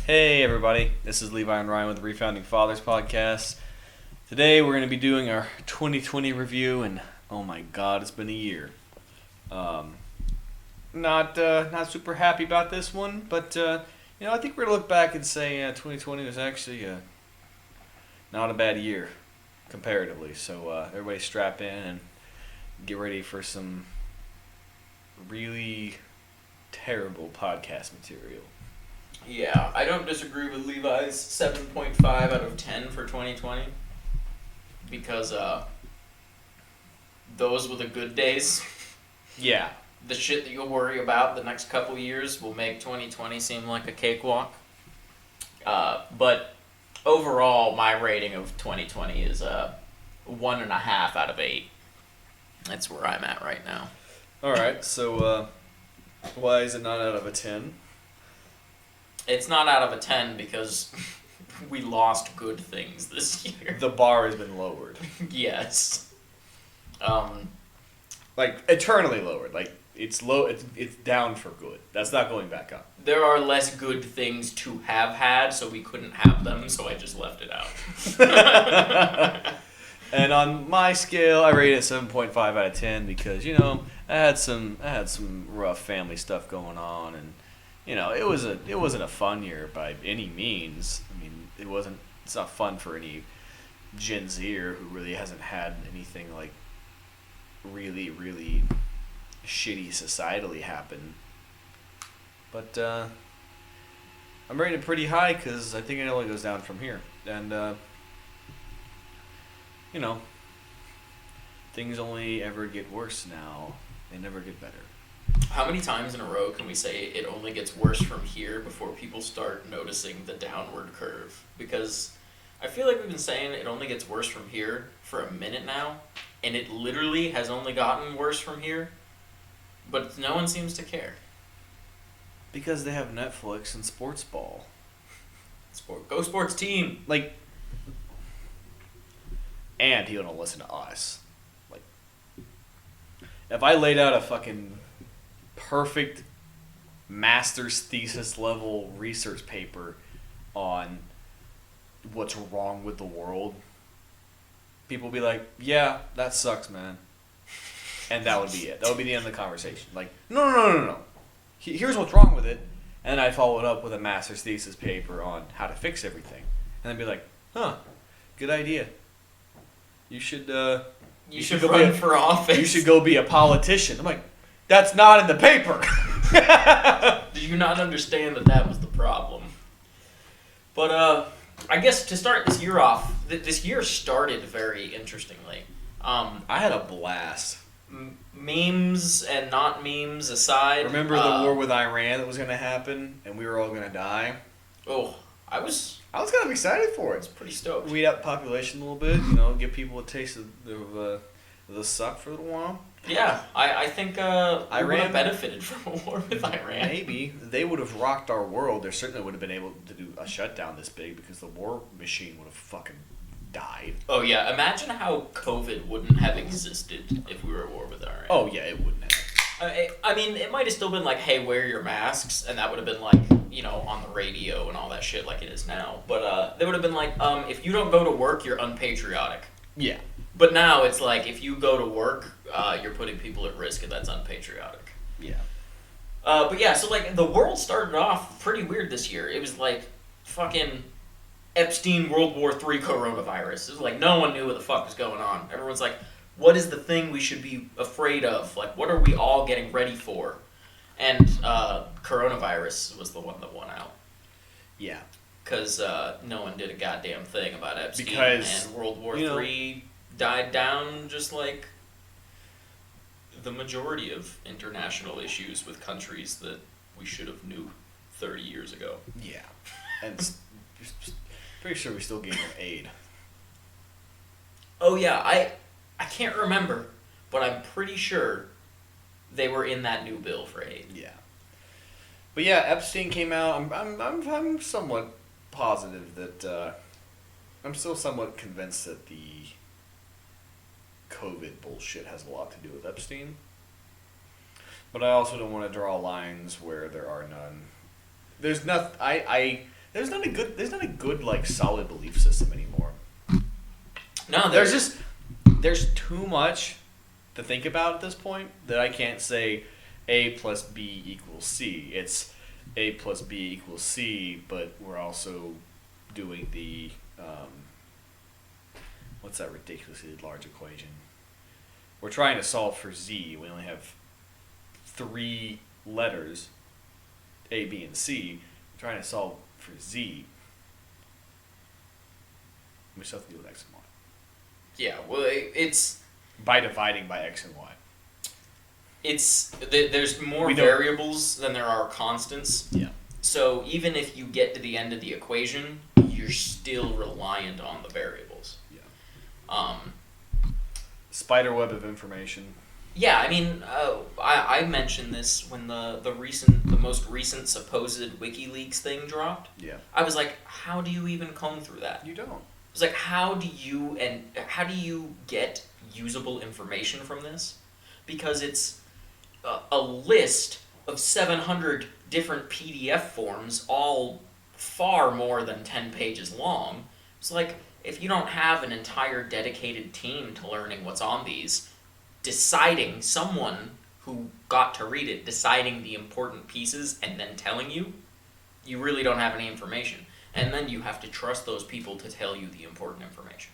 Hey everybody, this is Levi and Ryan with the Refounding Fathers podcast. Today we're going to be doing our 2020 review, and oh my god, it's been a year. Not super happy about this one, but I think we're going to look back and say 2020 was actually not a bad year comparatively. So everybody strap in and get ready for some really terrible podcast material. Yeah, I don't disagree with Levi's 7.5 out of 10 for 2020 because those were the good days. Yeah. The shit that you'll worry about the next couple years will make 2020 seem like a cakewalk. But overall, my rating of 2020 is 1.5 out of 8. That's where I'm at right now. Alright, so why is it not out of a 10? It's not out of a 10 because we lost good things this year. The bar has been lowered. Yes. Like, eternally lowered. Like, it's low. It's down for good. That's not going back up. There are less good things to have had, so we couldn't have them, so I just left it out. And on my scale, I rate it 7.5 out of 10 because, I had some rough family stuff going on, and it wasn't a fun year by any means. I mean, it's not fun for any Gen Zer who really hasn't had anything like really, really shitty societally happen. But I'm rating it pretty high because I think it only goes down from here. And, things only ever get worse now. They never get better. How many times in a row can we say it only gets worse from here before people start noticing the downward curve? Because I feel like we've been saying it only gets worse from here for a minute now, and it literally has only gotten worse from here, but no one seems to care. Because they have Netflix and Sports Ball. Go sports team! Like, and he don't listen to us. Like, if I laid out a fucking perfect master's thesis level research paper on what's wrong with the world, people would be like, yeah, that sucks, man. And that would be it. That would be the end of the conversation. Like, no. Here's what's wrong with it. And then I'd follow it up with a master's thesis paper on how to fix everything. And then be like, good idea. You should You should run for office. You should go be a politician. I'm like, that's not in the paper. Did you not understand that was the problem? But I guess to start this year off, this year started very interestingly. I had a blast. Memes and not memes aside. Remember the war with Iran that was going to happen, and we were all going to die? Oh, I was kind of excited for it. It's pretty stoked. Weed out the population a little bit, give people a taste of the suck for a little while. Yeah, I think Iran would have benefited from a war with Iran. Maybe. They would have rocked our world. There certainly would have been able to do a shutdown this big because the war machine would have fucking died. Oh, yeah. Imagine how COVID wouldn't have existed if we were at war with Iran. Oh, yeah, it wouldn't have. I mean, it might have still been like, hey, wear your masks, and that would have been like, on the radio and all that shit like it is now. But they would have been like, if you don't go to work, you're unpatriotic. Yeah. But now it's like, if you go to work, you're putting people at risk, and that's unpatriotic. Yeah. But yeah, so like, the world started off pretty weird this year. It was like, fucking Epstein World War III coronavirus. It was like, no one knew what the fuck was going on. Everyone's like, what is the thing we should be afraid of? Like, what are we all getting ready for? And coronavirus was the one that won out. Yeah. Because no one did a goddamn thing about Epstein. Because, and World War III died down just like the majority of international issues with countries that we should have knew 30 years ago. Yeah. And pretty sure we still gave them aid. Oh yeah, I can't remember, but I'm pretty sure they were in that new bill for aid. Yeah. But yeah, Epstein came out. I'm somewhat positive that I'm still somewhat convinced that the COVID bullshit has a lot to do with Epstein. But I also don't want to draw lines where there are none. There's nothing. There's not a good like solid belief system anymore. No, There's too much to think about at this point that I can't say A plus B equals C. It's A plus B equals C, but we're also doing the what's that ridiculously large equation? We're trying to solve for Z. We only have 3 letters, A, B, and C. We're trying to solve for Z. We still have to deal with X and Y. Yeah, well, it's By dividing by X and Y. there's more variables than there are constants. Yeah. So even if you get to the end of the equation, you're still reliant on the variables. Yeah. Spider web of information. Yeah, I mean, I mentioned this when the most recent supposed WikiLeaks thing dropped. Yeah. I was like, how do you even comb through that? You don't. It's like, how do you get usable information from this? Because it's a list of 700 different PDF forms, all far more than 10 pages long. It's like, if you don't have an entire dedicated team to learning what's on these, deciding, someone who got to read it, deciding the important pieces and then telling you, you really don't have any information. And then you have to trust those people to tell you the important information.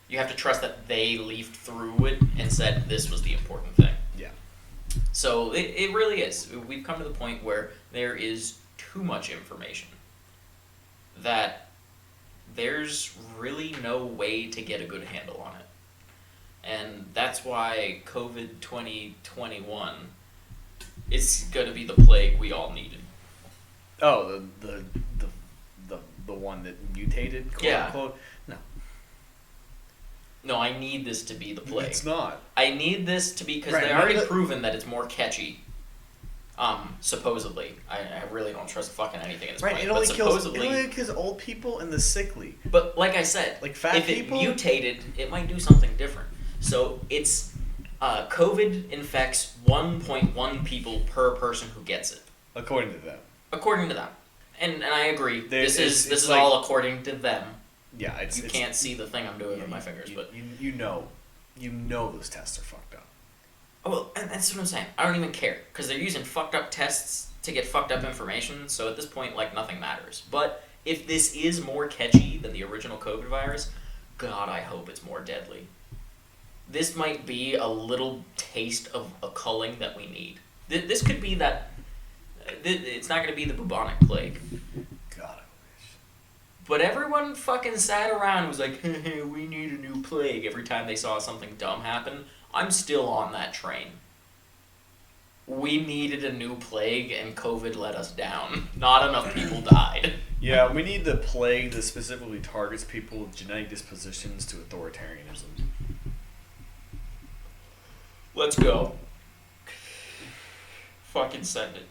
You have to trust that they leafed through it and said this was the important thing. Yeah. So it really is. We've come to the point where there is too much information that there's really no way to get a good handle on it. And that's why COVID 2021 is going to be the plague we all needed. Oh, the one that mutated, quote Yeah. unquote? No. No, I need this to be the plague. It's not. I need this to be, because Right, they already but- proven that it's more catchy. Supposedly. I really don't trust fucking anything at this Right, point. it But only supposedly. kills old people and the sickly. But like I said, Like fat if people? it mutated, it might do something different. So it's COVID infects 1.1 people per person who gets it, According to them. according to them. And I agree. This it's is like- all according to them. Yeah, it's You can't see the thing I'm doing with my fingers, but you know those tests are fucked up. oh, well, and that's what I'm saying. I don't even care, because they're using fucked up tests to get fucked up information. So at this point, like, nothing matters. But if this is more catchy than the original COVID virus, God, I hope it's more deadly. This might be a little taste of a culling that we need. This could be that. It's not going to be the bubonic plague. God, I wish. But everyone fucking sat around and was like, we need a new plague every time they saw something dumb happen. I'm still on that train. We needed a new plague and COVID let us down. Not enough people died. Yeah, we need the plague that specifically targets people with genetic dispositions to authoritarianism. Let's go. Fucking send it.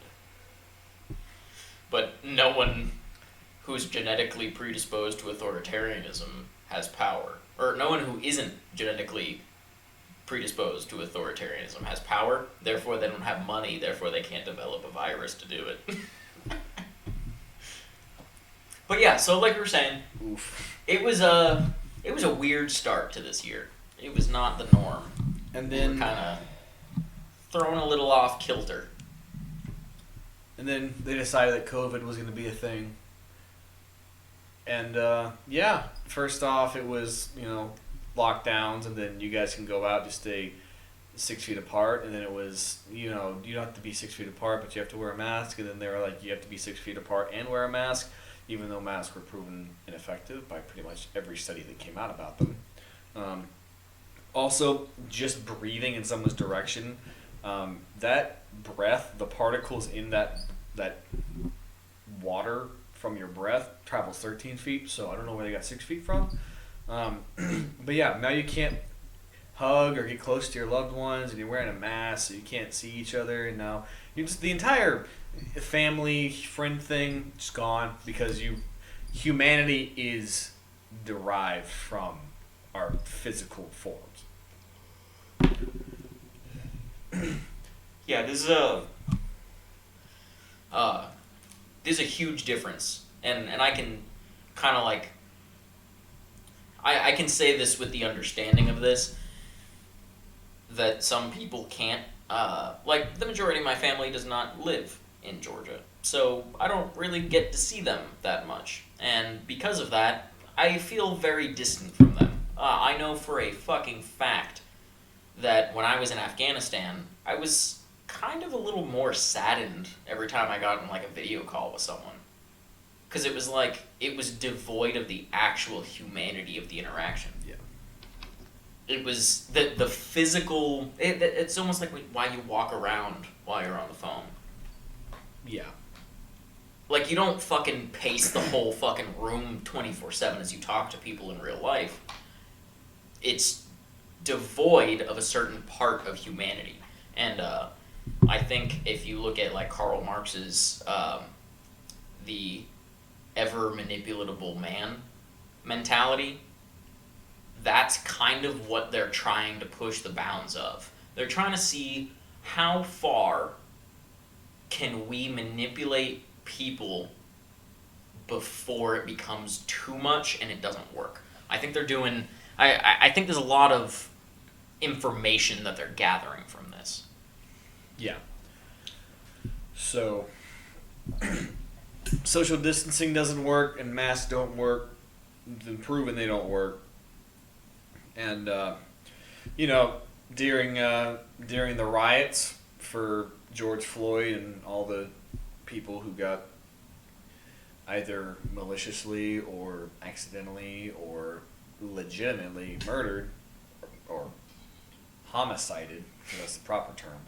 But no one who's genetically predisposed to authoritarianism has power. Or no one who isn't genetically predisposed to authoritarianism has power. Therefore, they don't have money. Therefore, they can't develop a virus to do it. But yeah, so like we were saying, Oof. it was a weird start to this year. It was not the norm. And We were then kind of thrown a little off kilter. And then they decided that COVID was going to be a thing. And, yeah, first off, it was, lockdowns, and then you guys can go out to stay 6 feet apart. And then it was, you don't have to be 6 feet apart, but you have to wear a mask. And then they were like, you have to be 6 feet apart and wear a mask, even though masks were proven ineffective by pretty much every study that came out about them. Also, just breathing in someone's direction, that breath, the particles in that water from your breath travels 13 feet, so I don't know where they got 6 feet from. But yeah, now you can't hug or get close to your loved ones, and you're wearing a mask, so you can't see each other, and now the entire family, friend thing is gone, because humanity is derived from our physical forms. Yeah, there's a huge difference and I can kind of like I can say this with the understanding of this that some people can't. Like the majority of my family does not live in Georgia, so I don't really get to see them that much, and because of that, I feel very distant from them. I know for a fucking fact that when I was in Afghanistan, I was kind of a little more saddened every time I got in like a video call with someone. Because it was like, it was devoid of the actual humanity of the interaction. Yeah. It was the physical, it's almost like why you walk around while you're on the phone. Yeah. Like, you don't fucking pace the whole fucking room 24/7 as you talk to people in real life. It's devoid of a certain part of humanity. And I think if you look at, like, Karl Marx's the ever manipulatable man mentality, that's kind of what they're trying to push the bounds of. They're trying to see how far can we manipulate people before it becomes too much and it doesn't work. I think they're doing... I think there's a lot of information that they're gathering from this. Yeah. So, social distancing doesn't work and masks don't work. It's been proven they don't work. And, you know, during the riots for George Floyd and all the people who got either maliciously or accidentally or legitimately murdered or homicided, if that's the proper term,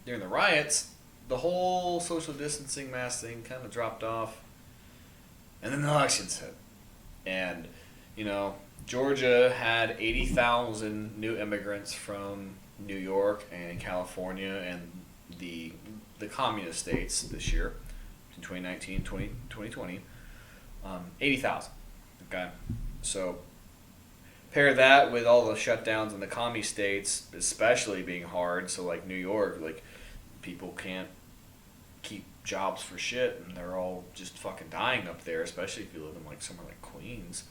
during the riots, the whole social distancing mask thing kind of dropped off, and then the elections hit. And, you know, Georgia had 80,000 new immigrants from New York and California and the communist states this year, in 2019, 2020. 80,000. Okay? So, pair that with all the shutdowns in the commie states, especially being hard. So, like New York, like, people can't keep jobs for shit, and they're all just fucking dying up there, especially if you live in, like, somewhere like Queens.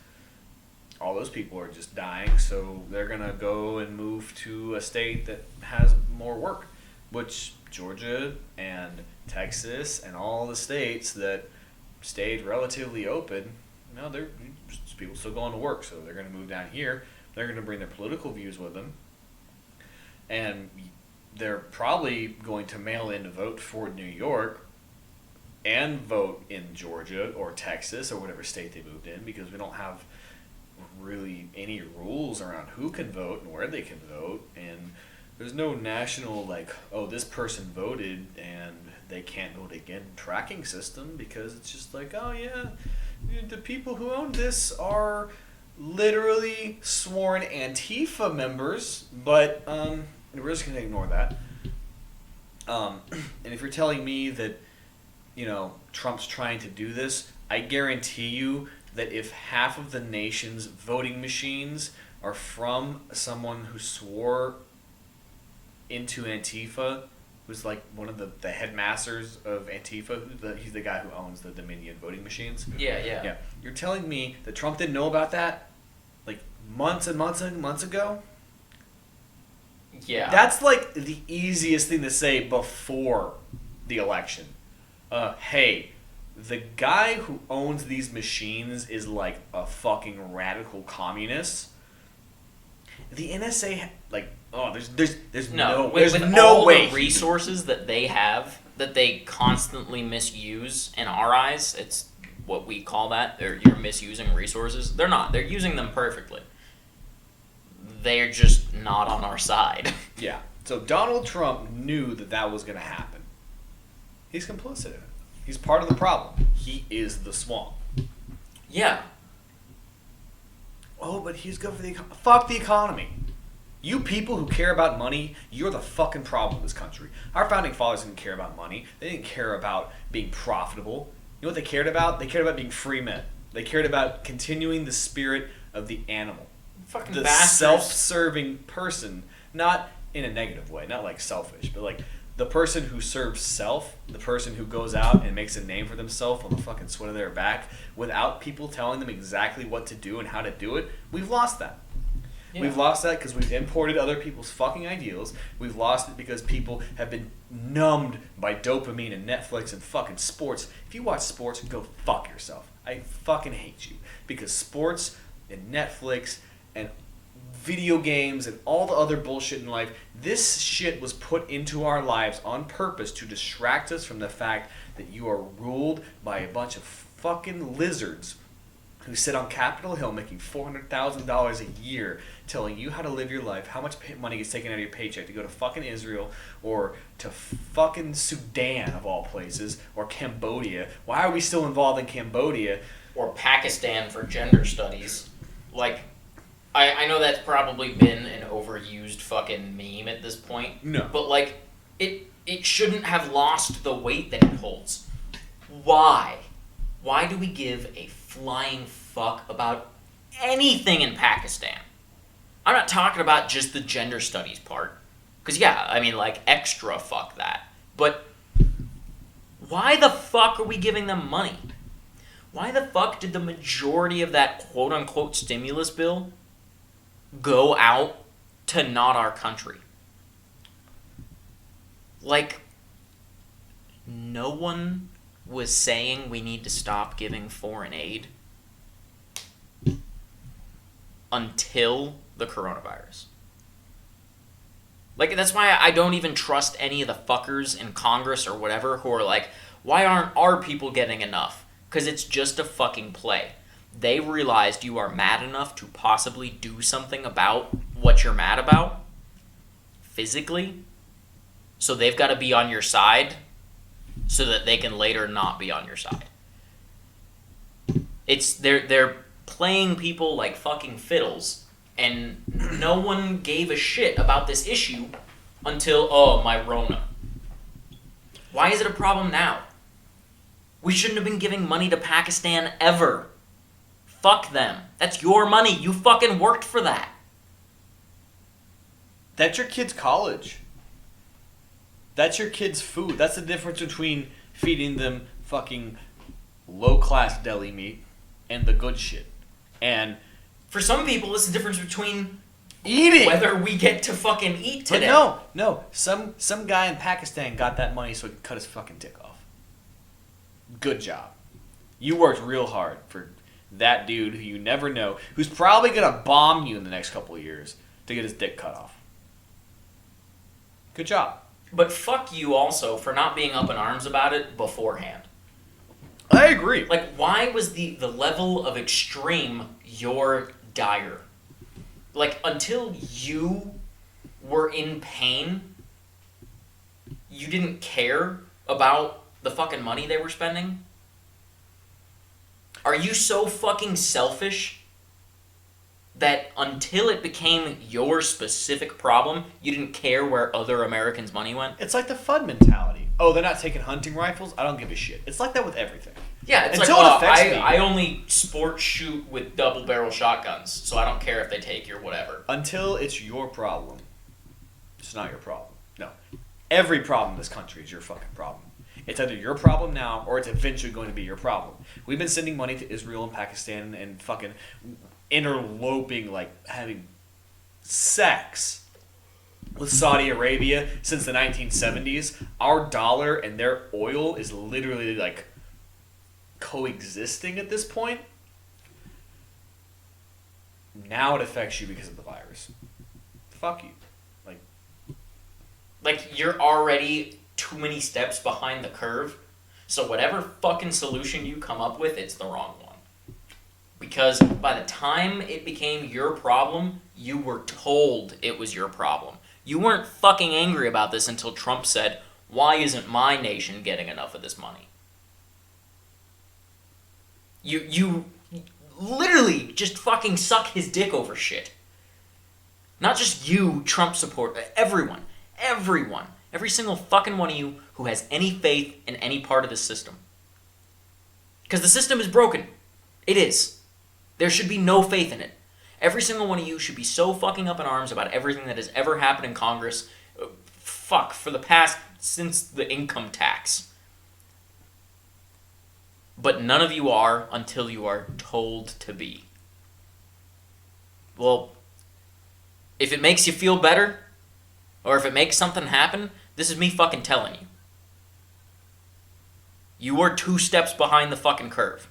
All those people are just dying, so they're gonna go and move to a state that has more work, which Georgia and Texas and all the states that stayed relatively open, you know, they're people still going to work, so they're gonna move down here. They're gonna bring their political views with them, and they're probably going to mail in to vote for New York and vote in Georgia or Texas or whatever state they moved in, because we don't have really any rules around who can vote and where they can vote, and there's no national, like, oh, this person voted and they can't vote again tracking system, because it's just like, oh yeah, the people who own this are literally sworn Antifa members, but we're just going to ignore that. And if you're telling me that, you know, Trump's trying to do this, I guarantee you that if half of the nation's voting machines are from someone who swore into Antifa, who's like one of the headmasters of Antifa, he's the guy who owns the Dominion voting machines. Yeah. You're telling me that Trump didn't know about that, like, months and months and months ago? Yeah. That's like the easiest thing to say before the election. Hey, the guy who owns these machines is like a fucking radical communist. The NSA, like, oh, there's no with no way the resources that they have that they constantly misuse in our eyes. It's what we call that. You're misusing resources. They're not. They're using them perfectly. They're just not on our side. Yeah. So Donald Trump knew that was going to happen. He's complicit in it. He's part of the problem. He is the swamp. Yeah. Oh, but he's good for fuck the economy. You people who care about money, you're the fucking problem in this country. Our founding fathers didn't care about money. They didn't care about being profitable. You know what they cared about? They cared about being free men. They cared about continuing the spirit of the animal. Fucking the bastards. self-serving person, not in a negative way, not like selfish, but like the person who serves self, the person who goes out and makes a name for themselves on the fucking sweat of their back without people telling them exactly what to do and how to do it, we've lost that. Yeah. We've lost that because we've imported other people's fucking ideals. We've lost it because people have been numbed by dopamine and Netflix and fucking sports. If you watch sports, go fuck yourself. I fucking hate you. Because sports and Netflix and video games and all the other bullshit in life, this shit was put into our lives on purpose to distract us from the fact that you are ruled by a bunch of fucking lizards who sit on Capitol Hill making $400,000 a year telling you how to live your life, how much money is taken out of your paycheck to go to fucking Israel or to fucking Sudan of all places, or Cambodia. Why are we still involved in Cambodia? Or Pakistan for gender studies. Like, I know that's probably been an overused fucking meme at this point. No. But, like, it shouldn't have lost the weight that it holds. Why? Why do we give a flying fuck about anything in Pakistan? I'm not talking about just the gender studies part. Because, yeah, I mean, like, extra fuck that. But why the fuck are we giving them money? Why the fuck did the majority of that quote-unquote stimulus bill go out to not our country? Like, no one was saying we need to stop giving foreign aid until the coronavirus. Like, that's why I don't even trust any of the fuckers in Congress or whatever who are like, why aren't our people getting enough? Because it's just a fucking play. They realized you are mad enough to possibly do something about what you're mad about, physically, so they've got to be on your side so that they can later not be on your side. They're playing people like fucking fiddles, and no one gave a shit about this issue until, oh, my Rona. Why is it a problem now? We shouldn't have been giving money to Pakistan ever. Fuck them. That's your money. You fucking worked for that. That's your kid's college. That's your kid's food. That's the difference between feeding them fucking low-class deli meat and the good shit. And for some people, it's the difference between eating whether we get to fucking eat today. But no. Some guy in Pakistan got that money so he could cut his fucking dick off. Good job. You worked real hard for that dude who you never know, who's probably going to bomb you in the next couple of years to get his dick cut off. Good job. But fuck you also for not being up in arms about it beforehand. I agree. Like, why was the level of extreme your dire? Like, until you were in pain, you didn't care about the fucking money they were spending? Are you so fucking selfish that until it became your specific problem, you didn't care where other Americans' money went? It's like the FUD mentality. Oh, they're not taking hunting rifles? I don't give a shit. It's like that with everything. Yeah, it's until like, it affects me. I only sport shoot with double-barrel shotguns, so I don't care if they take your whatever. Until it's your problem, it's not your problem. No. Every problem in this country is your fucking problem. It's either your problem now or it's eventually going to be your problem. We've been sending money to Israel and Pakistan and fucking interloping, like having sex with Saudi Arabia since the 1970s. Our dollar and their oil is literally like coexisting at this point. Now it affects you because of the virus. Fuck you. Like you're already too many steps behind the curve, so whatever fucking solution you come up with, it's the wrong one. Because by the time it became your problem, you were told it was your problem. You weren't fucking angry about this until Trump said, "Why isn't my nation getting enough of this money?" You literally just fucking suck his dick over shit. Not just you, Trump support, everyone. Every single fucking one of you who has any faith in any part of the system. Because the system is broken. It is. There should be no faith in it. Every single one of you should be so fucking up in arms about everything that has ever happened in Congress, for the past since the income tax. But none of you are until you are told to be. Well, if it makes you feel better, or if it makes something happen, this is me fucking telling you. You are 2 steps behind the fucking curve.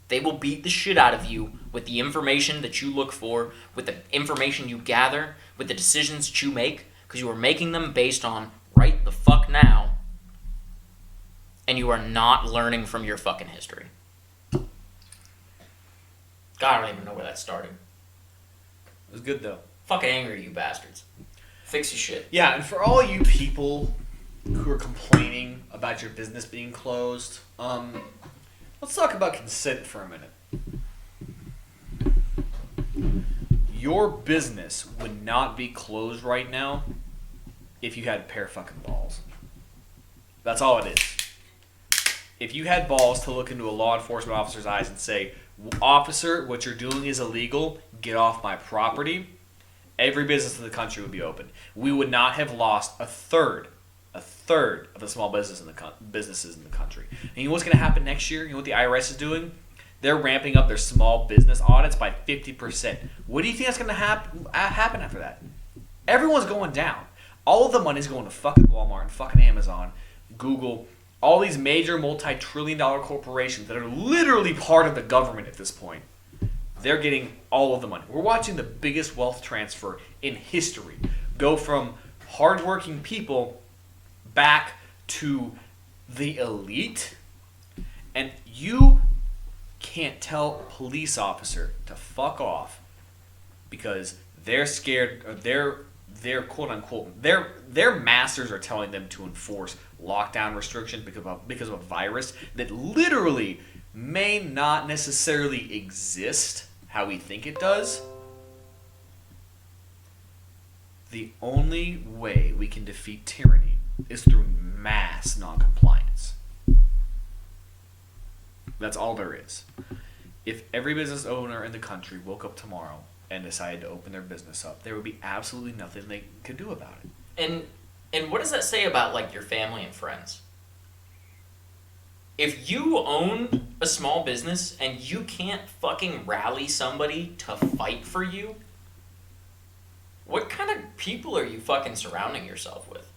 They will beat the shit out of you with the information that you look for, with the information you gather, with the decisions that you make, because you are making them based on right the fuck now, and you are not learning from your fucking history. God, I don't even know where that started. It was good though. Fucking angry, you bastards. Fix your shit. Yeah, and for all you people who are complaining about your business being closed, let's talk about consent for a minute. Your business would not be closed right now if you had a pair of fucking balls. That's all it is. If you had balls to look into a law enforcement officer's eyes and say, "Officer, what you're doing is illegal, get off my property," every business in the country would be open. We would not have lost a third of the small businesses in the country. And you know what's going to happen next year? You know what the IRS is doing? They're ramping up their small business audits by 50%. What do you think that's going to happen after that? Everyone's going down. All of the money's going to fucking Walmart and fucking Amazon, Google, all these major multi-trillion-dollar corporations that are literally part of the government at this point. They're getting all of the money. We're watching the biggest wealth transfer in history go from hardworking people back to the elite. And you can't tell a police officer to fuck off because they're scared, or they're quote unquote, their masters are telling them to enforce lockdown restrictions because of a virus that literally may not necessarily exist how we think it does. The only way we can defeat tyranny is through mass noncompliance. That's all there is. If every business owner in the country woke up tomorrow and decided to open their business up, there would be absolutely nothing they could do about it. And what does that say about like your family and friends? If you own a small business and you can't fucking rally somebody to fight for you, what kind of people are you fucking surrounding yourself with?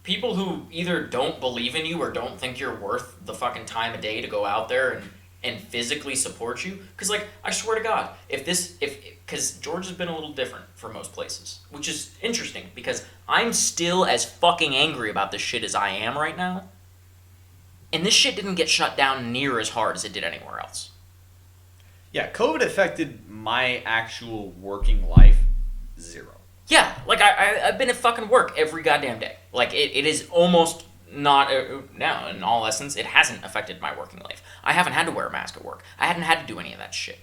People who either don't believe in you or don't think you're worth the fucking time of day to go out there and physically support you. Because, like, I swear to God, because Georgia's been a little different for most places, which is interesting because I'm still as fucking angry about this shit as I am right now. And this shit didn't get shut down near as hard as it did anywhere else. Yeah, COVID affected my actual working life zero. Yeah, like I've been at fucking work every goddamn day. Like it is almost not now in all essence it hasn't affected my working life. I haven't had to wear a mask at work. I haven't had to do any of that shit.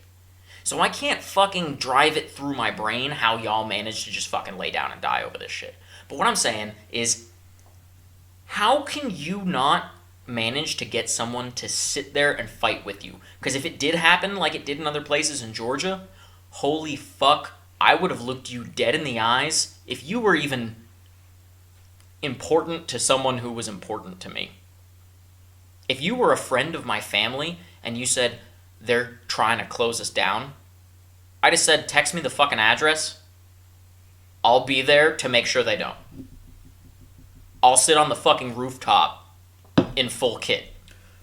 So I can't fucking drive it through my brain how y'all managed to just fucking lay down and die over this shit. But what I'm saying is, how can you not manage to get someone to sit there and fight with you? Because if it did happen like it did in other places in Georgia, holy fuck, I would have looked you dead in the eyes if you were even important to someone who was important to me. If you were a friend of my family and you said they're trying to close us down, I just said, text me the fucking address. I'll be there to make sure they don't. I'll sit on the fucking rooftop in full kit.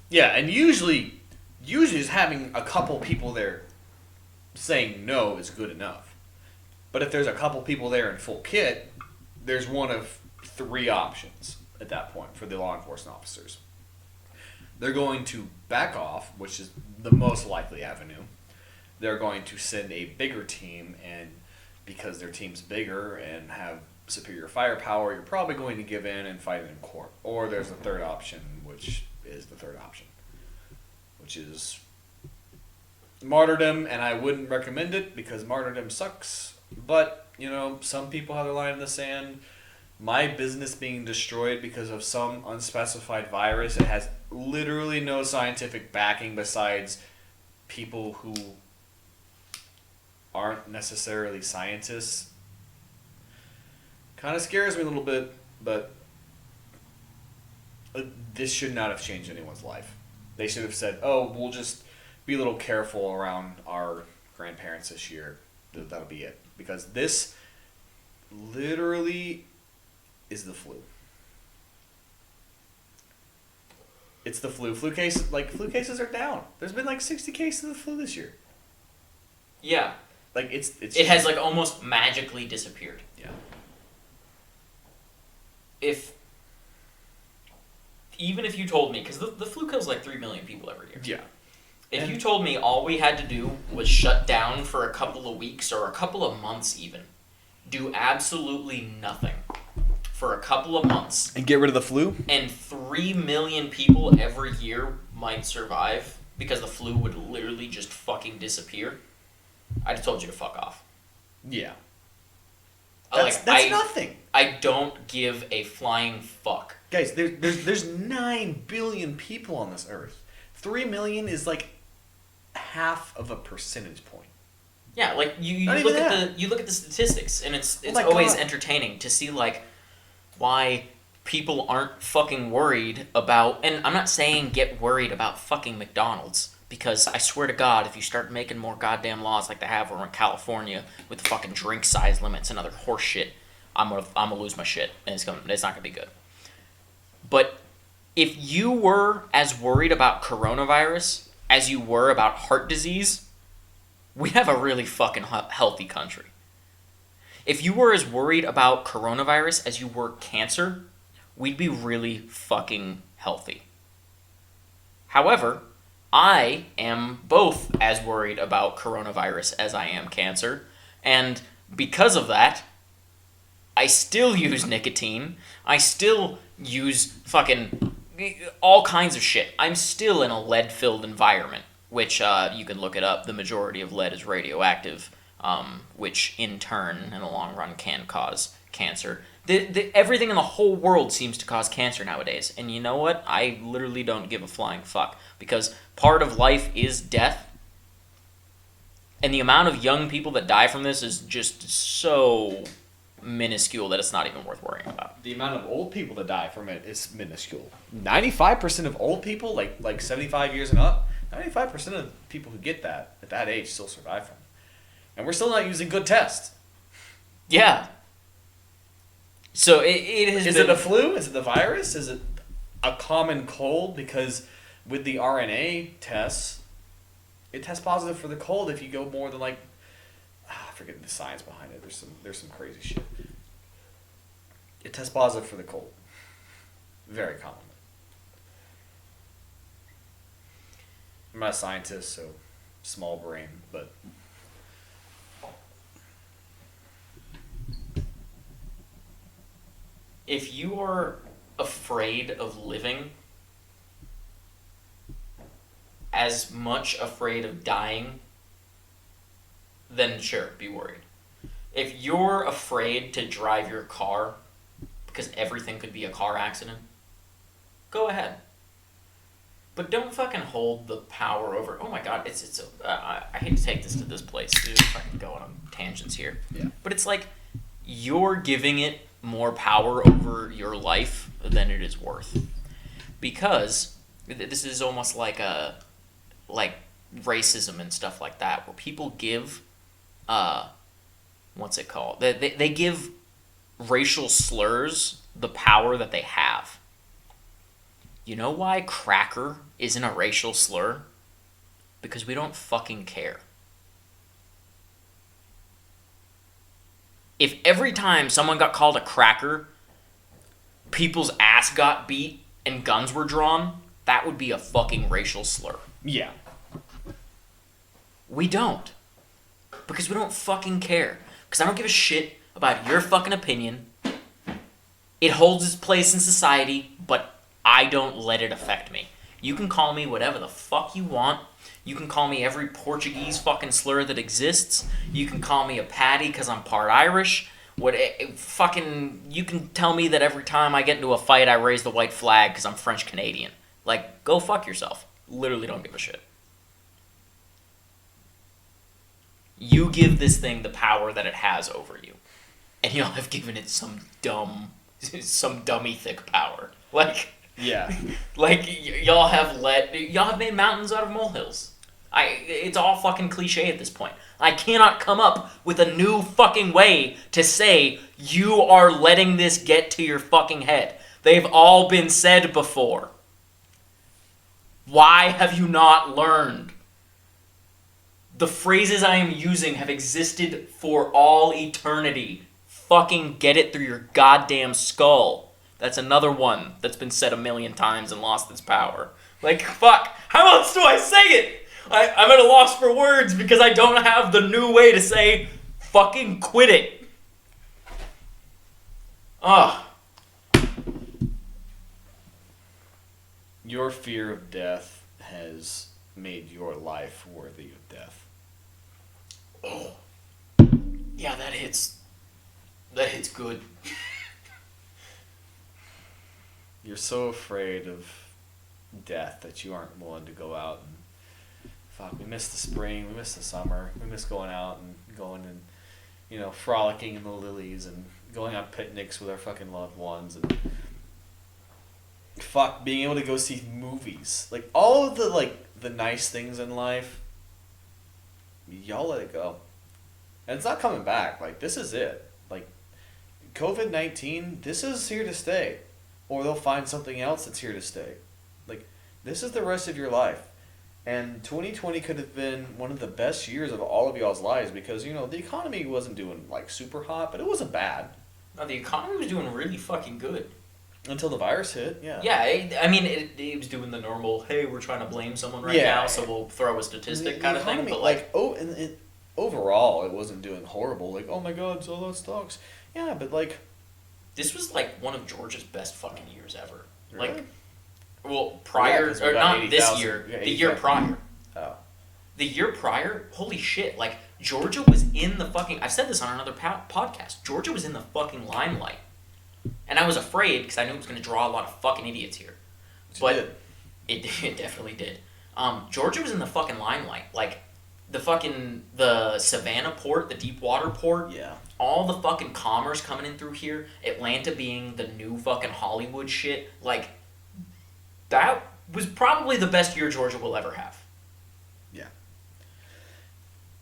Yeah, and usually just having a couple people there saying no is good enough. But if there's a couple people there in full kit, there's one of 3 options at that point for the law enforcement officers. They're going to back off, which is the most likely avenue. They're going to send a bigger team, and because their team's bigger and have superior firepower, you're probably going to give in and fight it in court. Or there's a third option, which is the third option, which is martyrdom, and I wouldn't recommend it because martyrdom sucks. But, you know, some people have their line in the sand. My business being destroyed because of some unspecified virus, it has literally no scientific backing besides people who aren't necessarily scientists. Kind of scares me a little bit, but This should not have changed anyone's life. They should have said, "Oh, we'll just be a little careful around our grandparents this year. That'll be it." Because this literally is the flu. It's the flu. Flu cases are down. There's been like 60 cases of the flu this year. Yeah. Like it's It has like almost magically disappeared. Yeah. Even if you told me, because the flu kills like 3 million people every year. Yeah. If you told me all we had to do was shut down for a couple of weeks or a couple of months even, do absolutely nothing for a couple of months, And get rid of the flu? and 3 million people every year might survive because the flu would literally just fucking disappear, I'd have told you to fuck off. Yeah. Like, That's nothing. I don't give a flying fuck. Guys, there's 9 billion people on this earth. 3 million is like half of a percentage point. Yeah, like you Not look even at you look at the statistics, and it's my always God. entertaining to see like why people aren't fucking worried about. And I'm not saying get worried about fucking McDonald's, because I swear to God, if you start making more goddamn laws like they have over in California with the fucking drink size limits and other horse shit, I'm gonna lose my shit, and it's not gonna be good. But if you were as worried about coronavirus as you were about heart disease, we have a really fucking healthy country. If you were as worried about coronavirus as you were cancer, we'd be really fucking healthy. However, I am both as worried about coronavirus as I am cancer, and because of that, I still use nicotine. I still use fucking all kinds of shit. I'm still in a lead-filled environment, which you can look it up. The majority of lead is radioactive, which in turn, in the long run, can cause cancer. Everything in the whole world seems to cause cancer nowadays. And you know what? I literally don't give a flying fuck, because part of life is death. And the amount of young people that die from this is just so minuscule that it's not even worth worrying about. The amount of old people that die from it is minuscule. 95% of old people, like 75 years and up, 95% of people who get that at that age still survive from it. And we're still not using good tests. Yeah. So it has Is been... it the flu? Is it the virus? Is it a common cold? Because with the RNA tests, it tests positive for the cold if you go more than like... I forget the science behind it. There's some crazy shit. It tests positive for the cold. Very common. I'm not a scientist, so small brain, but... If you are afraid of living, as much afraid of dying, then sure, be worried. If you're afraid to drive your car because everything could be a car accident, go ahead. But don't fucking hold the power over. Oh my God, I hate to take this to this place, dude. Fucking going on tangents here. Yeah. But it's like you're giving it more power over your life than it is worth, because this is almost like racism and stuff like that, where people give what's it called? They give racial slurs the power that they have. You know why cracker isn't a racial slur? Because we don't fucking care. If every time someone got called a cracker, people's ass got beat and guns were drawn, that would be a fucking racial slur. Yeah. We don't. Because we don't fucking care. Because I don't give a shit about your fucking opinion. It holds its place in society, but I don't let it affect me. You can call me whatever the fuck you want. You can call me every Portuguese fucking slur that exists. You can call me a Paddy because I'm part Irish. You can tell me that every time I get into a fight I raise the white flag because I'm French Canadian. Like, go fuck yourself. Literally don't give a shit. You give this thing the power that it has over you. And y'all have given it some dummy thick power. Like, Yeah. Like y'all have made mountains out of molehills. It's all fucking cliche at this point. I cannot come up with a new fucking way to say you are letting this get to your fucking head. They've all been said before. Why have you not learned? The phrases I am using have existed for all eternity. Fucking get it through your goddamn skull. That's another one that's been said 1,000,000 times and lost its power. Like, fuck, how else do I say it? I'm at a loss for words because I don't have the new way to say fucking quit it. Ugh. Your fear of death has made your life worthy of death. Oh. Yeah, that hits good. You're so afraid of death that you aren't willing to go out and fuck, we miss the spring, we miss the summer, we miss going out and going and, you know, frolicking in the lilies and going on picnics with our fucking loved ones and fuck, being able to go see movies. Like, all of the, like, the nice things in life, y'all let it go. And it's not coming back. Like, this is it. Like, COVID-19, this is here to stay. Or they'll find something else that's here to stay. Like, this is the rest of your life. And 2020 could have been one of the best years of all of y'all's lives because, you know, the economy wasn't doing, like, super hot, but it wasn't bad. No, the economy was doing really fucking good. Until the virus hit, yeah. Yeah, it was doing the normal, hey, we're trying to blame someone right now, so we'll throw a statistic kind of thing. But overall, it wasn't doing horrible. Like, oh my god, so that sucks. Yeah, but like... This was like one of Georgia's best fucking years ever. Really? Like, well, prior, or not this year, yeah, the year prior. Oh. The year prior, holy shit, like, Georgia was in the fucking, I've said this on another podcast, Georgia was in the fucking limelight. And I was afraid, because I knew it was going to draw a lot of fucking idiots here. But it definitely did. Georgia was in the fucking limelight. Like, the Savannah port, the deep water port, yeah, all the fucking commerce coming in through here, Atlanta being the new fucking Hollywood shit, like, that was probably the best year Georgia will ever have. Yeah.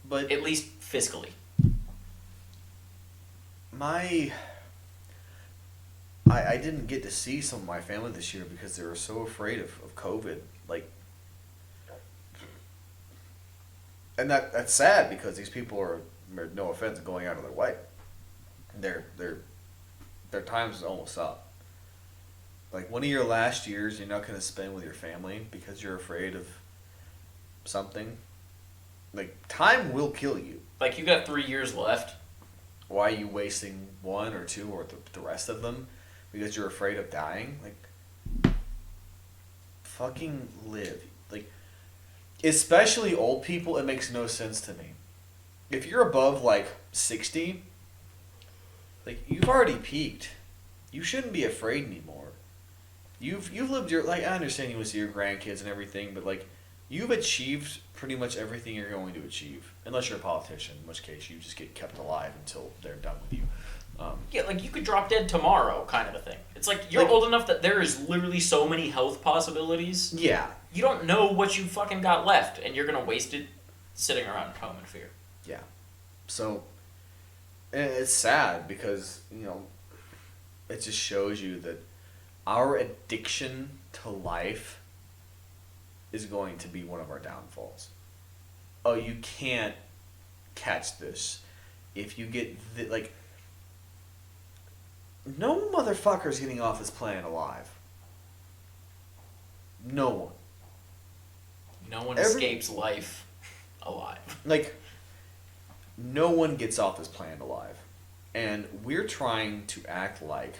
But at least fiscally. I didn't get to see some of my family this year because they were so afraid of COVID. Like, and that's sad because these people are, no offense, going out of their way. Their time is almost up. Like, one of your last years you're not going to spend with your family because you're afraid of something. Like, time will kill you. Like, you got 3 years left. Why are you wasting 1 or 2 or the rest of them? Because you're afraid of dying? Like, fucking live. Like, especially old people, it makes no sense to me. If you're above, like, 60, like, you've already peaked. You shouldn't be afraid anymore. You've lived your, like, I understand you want to see your grandkids and everything, but, like, you've achieved pretty much everything you're going to achieve. Unless you're a politician, in which case you just get kept alive until they're done with you. Yeah, like, you could drop dead tomorrow, kind of a thing. It's like, you're old enough that there is literally so many health possibilities. Yeah. You don't know what you fucking got left, and you're going to waste it sitting around at home in fear. Yeah. So, it's sad because, you know, it just shows you that our addiction to life is going to be one of our downfalls. Oh, you can't catch this. If you get, like, no motherfucker's getting off this planet alive. No one. No one escapes life alive. Like, no one gets off this planet alive. And we're trying to act like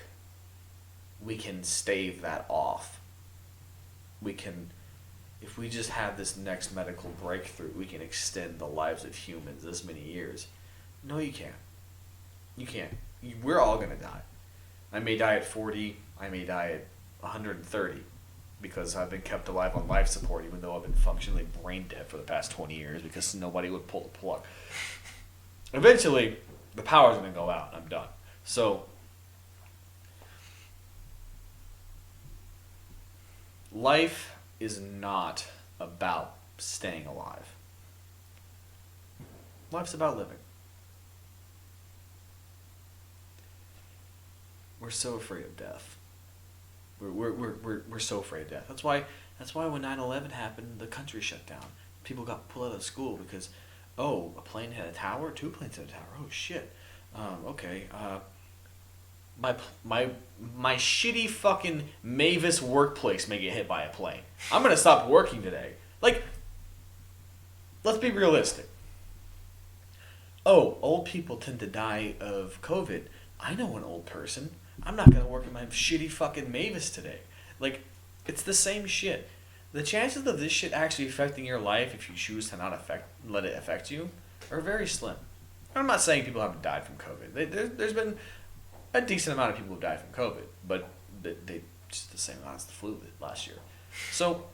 we can stave that off. We can, if we just have this next medical breakthrough, we can extend the lives of humans this many years. No, you can't. You can't. We're all going to die. I may die at 40. I may die at 130 because I've been kept alive on life support even though I've been functionally brain dead for the past 20 years because nobody would pull the plug. Eventually, the power's going to go out and I'm done. So, Life is not about staying alive. Life's about living. We're so afraid of death. We're so afraid of death. That's why when 9/11 happened, the country shut down. People got pulled out of school because, oh, a plane hit a tower, 2 planes hit a tower. Oh shit. Okay. My shitty fucking Mavis workplace may get hit by a plane. I'm gonna stop working today. Like, let's be realistic. Oh, old people tend to die of COVID. I know an old person. I'm not gonna work in my shitty fucking Mavis today. Like, it's the same shit. The chances of this shit actually affecting your life, if you choose to not let it affect you, are very slim. I'm not saying people haven't died from COVID. There's been a decent amount of people who died from COVID, but they just the same amount as the flu last year. So,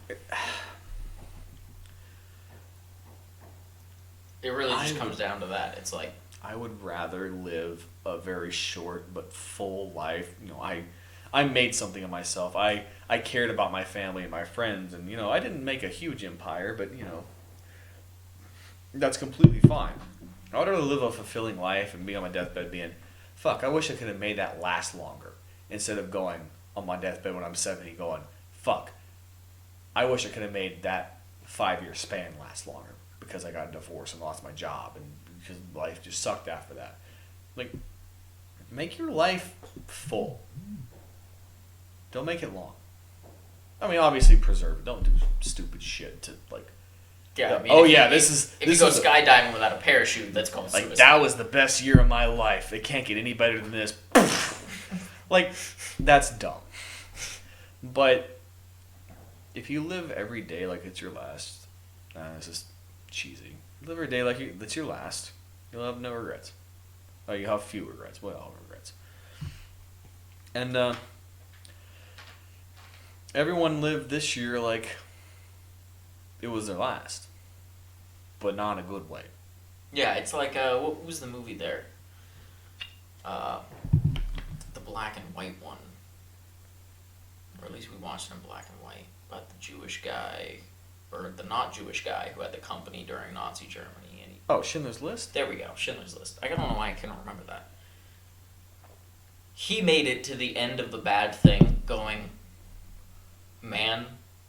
it really just comes down to that. It's like, I would rather live a very short but full life. I made something of myself. I cared about my family and my friends, and I didn't make a huge empire, but that's completely fine. I would rather live a fulfilling life and be on my deathbed being, fuck, I wish I could have made that last longer, instead of going on my deathbed when I'm 70 going, fuck, I wish I could have made that 5-year span last longer because I got a divorce and lost my job and because life just sucked after that. Like, make your life full. Don't make it long. I mean, obviously preserve it. Don't do stupid shit to like. yeah. I mean, if you go skydiving without a parachute, that's called like suicide. that was the best year of my life. It can't get any better than this. Like, that's dumb. But if you live every day like it's your last, this is cheesy. Live every day like it's your last. You'll have no regrets. Oh, you have few regrets. Well, all regrets. And everyone lived this year like it was their last, but not in a good way. Yeah, it's like what was the movie there? The black and white one, or at least we watched it in black and white. About the Jewish guy, or the not Jewish guy who had the company during Nazi Germany. And Schindler's List? there we go, Schindler's List. I don't know why I couldn't remember that. He made it to the end of the bad thing, going, man,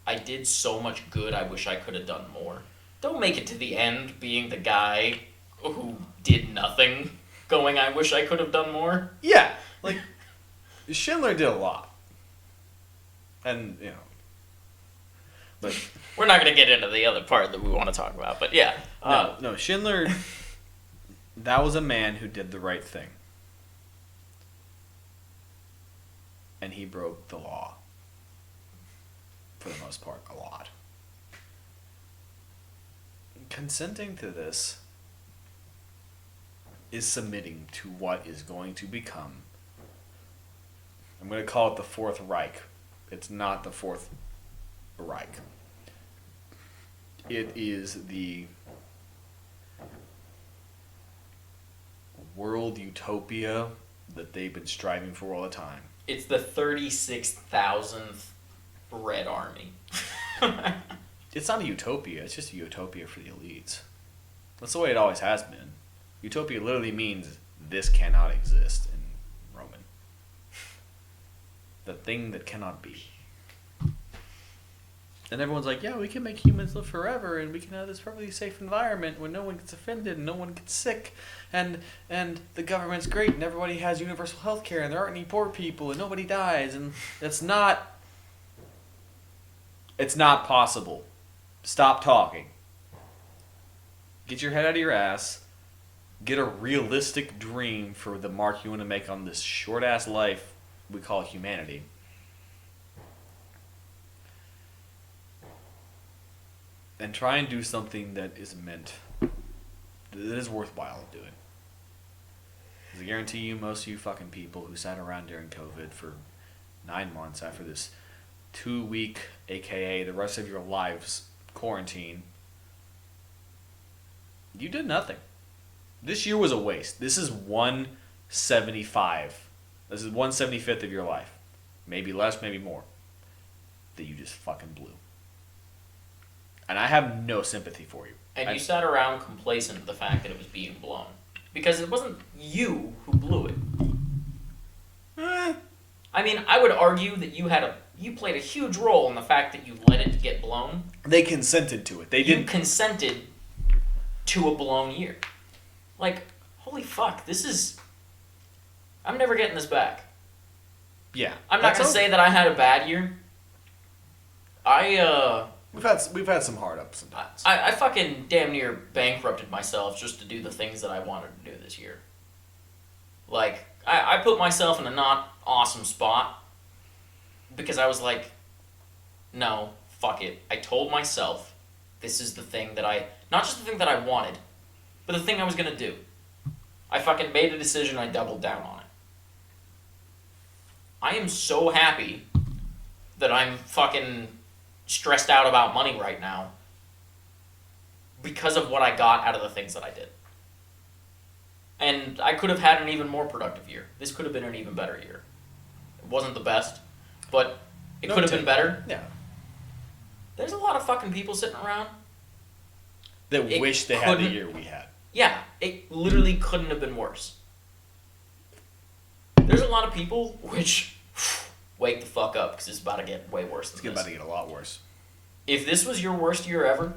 I did so much good, I wish I could have done more. Don't make it to the end being the guy who did nothing, going, I wish I could have done more. Yeah, like Schindler did a lot, and but We're not going to get into the other part that we want to talk about, but yeah. no, Schindler. That was a man who did the right thing, and he broke the law. For the most part, a lot. Consenting to this is submitting to what is going to become, I'm going to call it the Fourth Reich. It's not the Fourth Reich. It is the world utopia that they've been striving for all the time. It's the 36,000th Red Army. It's not a utopia, it's just a utopia for the elites. That's the way it always has been. Utopia literally means this cannot exist in Roman. The thing that cannot be. And everyone's like, yeah, we can make humans live forever and we can have this perfectly safe environment where no one gets offended and no one gets sick and the government's great and everybody has universal health care and there aren't any poor people and nobody dies, and it's not possible. Stop talking. Get your head out of your ass. Get a realistic dream for the mark you want to make on this short-ass life we call humanity. And try and do something that is worthwhile doing. Because I guarantee you, most of you fucking people who sat around during COVID for 9 months after this 2-week, aka the rest of your lives, quarantine, you did nothing. This year was a waste. This is 1/75. This is 1/75th of your life. maybe less, maybe more, that you just fucking blew. And I have no sympathy for you. And you sat around complacent with the fact that it was being blown. Because it wasn't you who blew it. I mean, I would argue that you played a huge role in the fact that you let it get blown. They consented to it. They You didn't. consented to a blown year. Like, holy fuck, this is... I'm never getting this back. Yeah. I'm not going to say that I had a bad year. We've had some hard ups and downs. I fucking damn near bankrupted myself just to do the things that I wanted to do this year. Like, I put myself in a not awesome spot because I was like, no, fuck it. I told myself this is the thing that not just the thing that I wanted, but the thing I was going to do. I fucking made a decision, I doubled down on it. I am so happy that I'm fucking stressed out about money right now because of what I got out of the things that I did. And I could have had an even more productive year. This could have been an even better year. It wasn't the best, but it could have been better. Yeah. There's a lot of fucking people sitting around That wish they had the year we had. Yeah, it literally couldn't have been worse. There's a lot of people which wake the fuck up because it's about to get way worse than this. It's about to get a lot worse. If this was your worst year ever,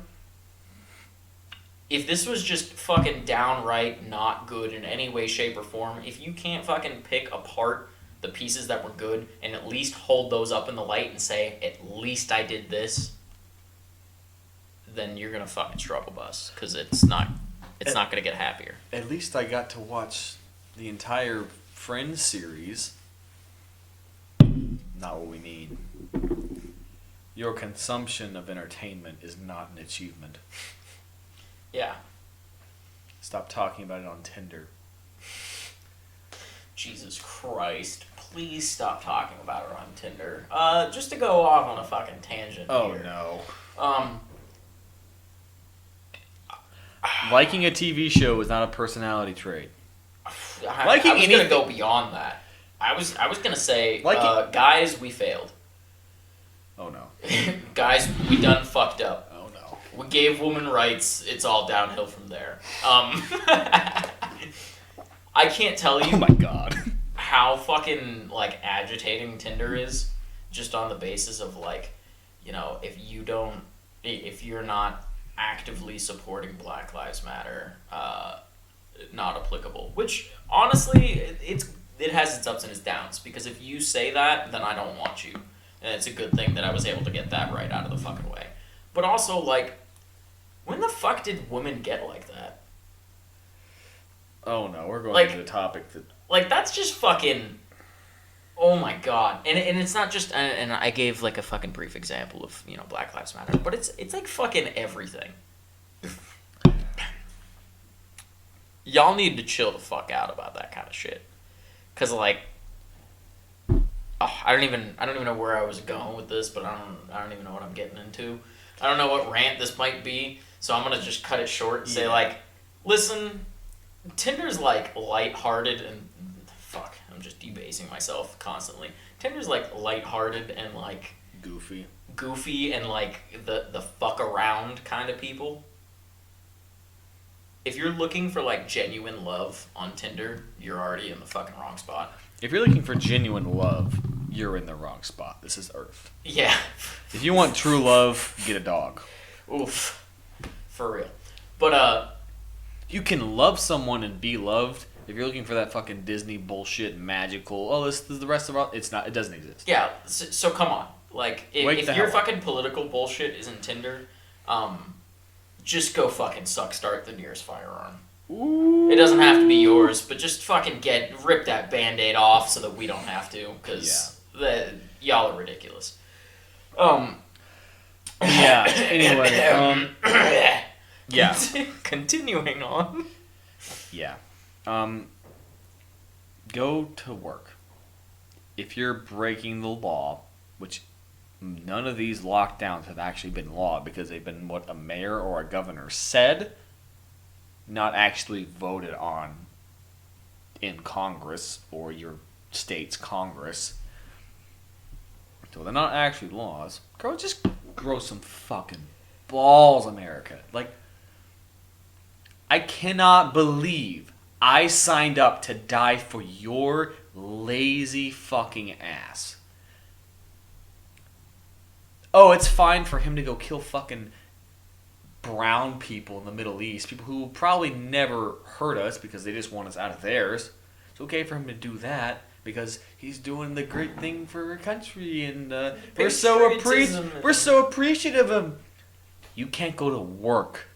if this was just fucking downright not good in any way, shape, or form, if you can't fucking pick apart the pieces that were good and at least hold those up in the light and say, at least I did this, then you're gonna fucking struggle bus because it's not gonna get happier. At least I got to watch the entire Friends series. Not what we need. Your consumption of entertainment is not an achievement. Yeah. Stop talking about it on Tinder. Jesus Christ. Please stop talking about it on Tinder. Just to go off on a fucking tangent Oh here. no. Liking a TV show is not a personality trait. I was gonna go beyond that. I was gonna say, guys, we failed. Oh no. Guys, we done fucked up. Oh no. We gave women rights. It's all downhill from there. I can't tell you. Oh my god. How fucking like agitating Tinder is, just on the basis of like, you know, if you're not actively supporting Black Lives Matter, not applicable. Which honestly, it has its ups and its downs, because if you say that, then I don't want you, and it's a good thing that I was able to get that right out of the fucking way. But also, like, when the fuck did women get like that? Oh no, we're going to the topic that... Like, that's just fucking... Oh my god. And it's not just... And I gave, like, a fucking brief example of, you know, Black Lives Matter. But it's like, fucking everything. Y'all need to chill the fuck out about that kind of shit. Because, like... I don't even know where I was going with this, but I don't even know what I'm getting into. I don't know what rant this might be, so I'm gonna just cut it short and say, like, listen... Tinder's like lighthearted and fuck, I'm just debasing myself constantly. Tinder's like lighthearted and like goofy and like the fuck around kind of people. If you're looking for like genuine love on Tinder, you're already in the fucking wrong spot. If you're looking for genuine love, you're in the wrong spot. This is Earth. Yeah. If you want true love, get a dog. Oof. For real. But you can love someone and be loved. If you're looking for that fucking Disney bullshit, magical, this is the rest of our... It's not. It doesn't exist. Yeah, so come on. Like, if your fucking political bullshit isn't Tinder, just go fucking start the nearest firearm. Ooh. It doesn't have to be yours, but just fucking rip that Band-Aid off so that we don't have to, because y'all are ridiculous. Yeah, anyway, yeah. Continuing on. Yeah. Go to work. If you're breaking the law, which none of these lockdowns have actually been law because they've been what a mayor or a governor said, not actually voted on in Congress or your state's Congress, So they're not actually laws. Girl, just grow some fucking balls, America. Like, I cannot believe I signed up to die for your lazy fucking ass. Oh, it's fine for him to go kill fucking brown people in the Middle East, people who probably never hurt us because they just want us out of theirs. It's okay for him to do that because he's doing the great thing for our country, and we're so appreciative of him. You can't go to work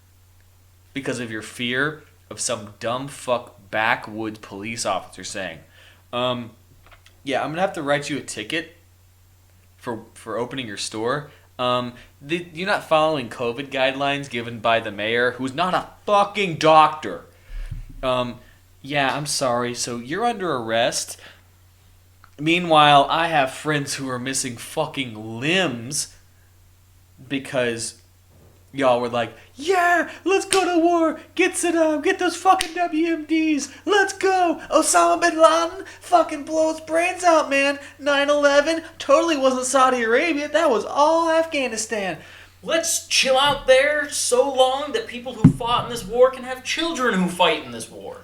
because of your fear of some dumb fuck backwoods police officer saying, yeah, I'm gonna have to write you a ticket for opening your store. You're not following COVID guidelines given by the mayor, who's not a fucking doctor. Yeah, I'm sorry. So you're under arrest. Meanwhile, I have friends who are missing fucking limbs because y'all were like, yeah, let's go to war. Get Saddam. Get those fucking WMDs. Let's go. Osama bin Laden fucking blow his brains out, man. 9/11 totally wasn't Saudi Arabia. That was all Afghanistan. Let's chill out there so long that people who fought in this war can have children who fight in this war.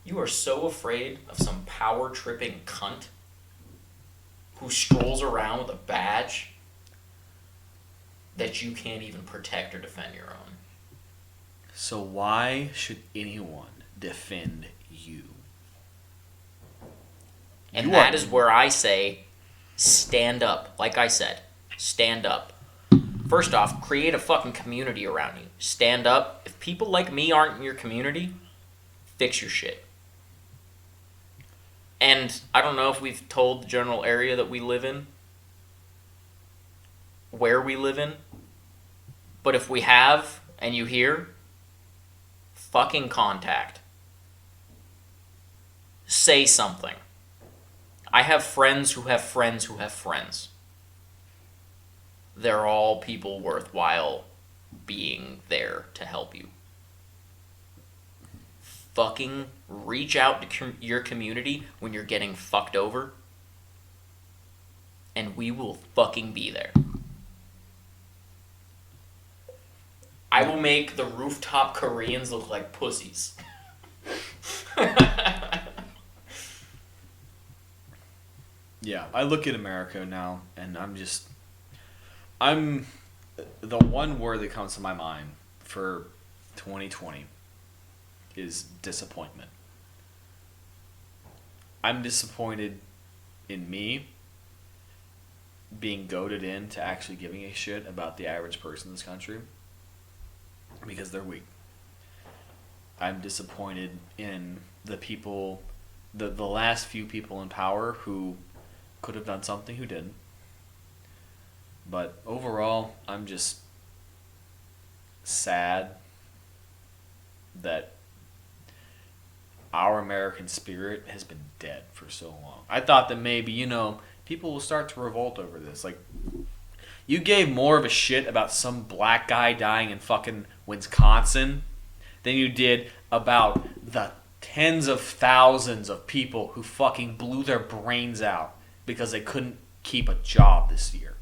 You are so afraid of some power-tripping cunt who strolls around with a badge that you can't even protect or defend your own. So why should anyone defend you? And that is where I say, stand up. Like I said, stand up. First off, create a fucking community around you. Stand up. If people like me aren't in your community, fix your shit. And I don't know if we've told the general area that we live in, where we live in, but if we have, and you hear, fucking contact. Say something. I have friends who have friends who have friends. They're all people worthwhile being there to help you. Fucking reach out to your community when you're getting fucked over, and we will fucking be there. I will make the rooftop Koreans look like pussies. Yeah, I look at America now, and I'm the one word that comes to my mind for 2020 is disappointment. I'm disappointed in me being goaded into actually giving a shit about the average person in this country because they're weak. I'm disappointed in the people, the last few people in power who could have done something who didn't. But overall, I'm just sad that our American spirit has been dead for so long. I thought that maybe, people will start to revolt over this. Like, you gave more of a shit about some black guy dying in fucking Wisconsin than you did about the tens of thousands of people who fucking blew their brains out because they couldn't keep a job this year.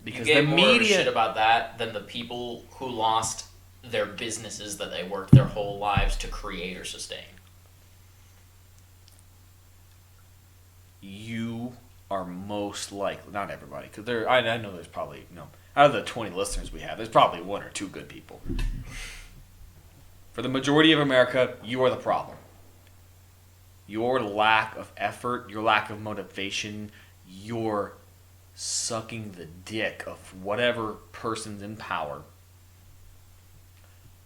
Because you gave the more media shit about that than the people who lost their businesses that they worked their whole lives to create or sustain. You are most likely, not everybody, because I know there's probably, out of the 20 listeners we have, there's probably one or two good people. For the majority of America, you are the problem. Your lack of effort, your lack of motivation, your sucking the dick of whatever person's in power,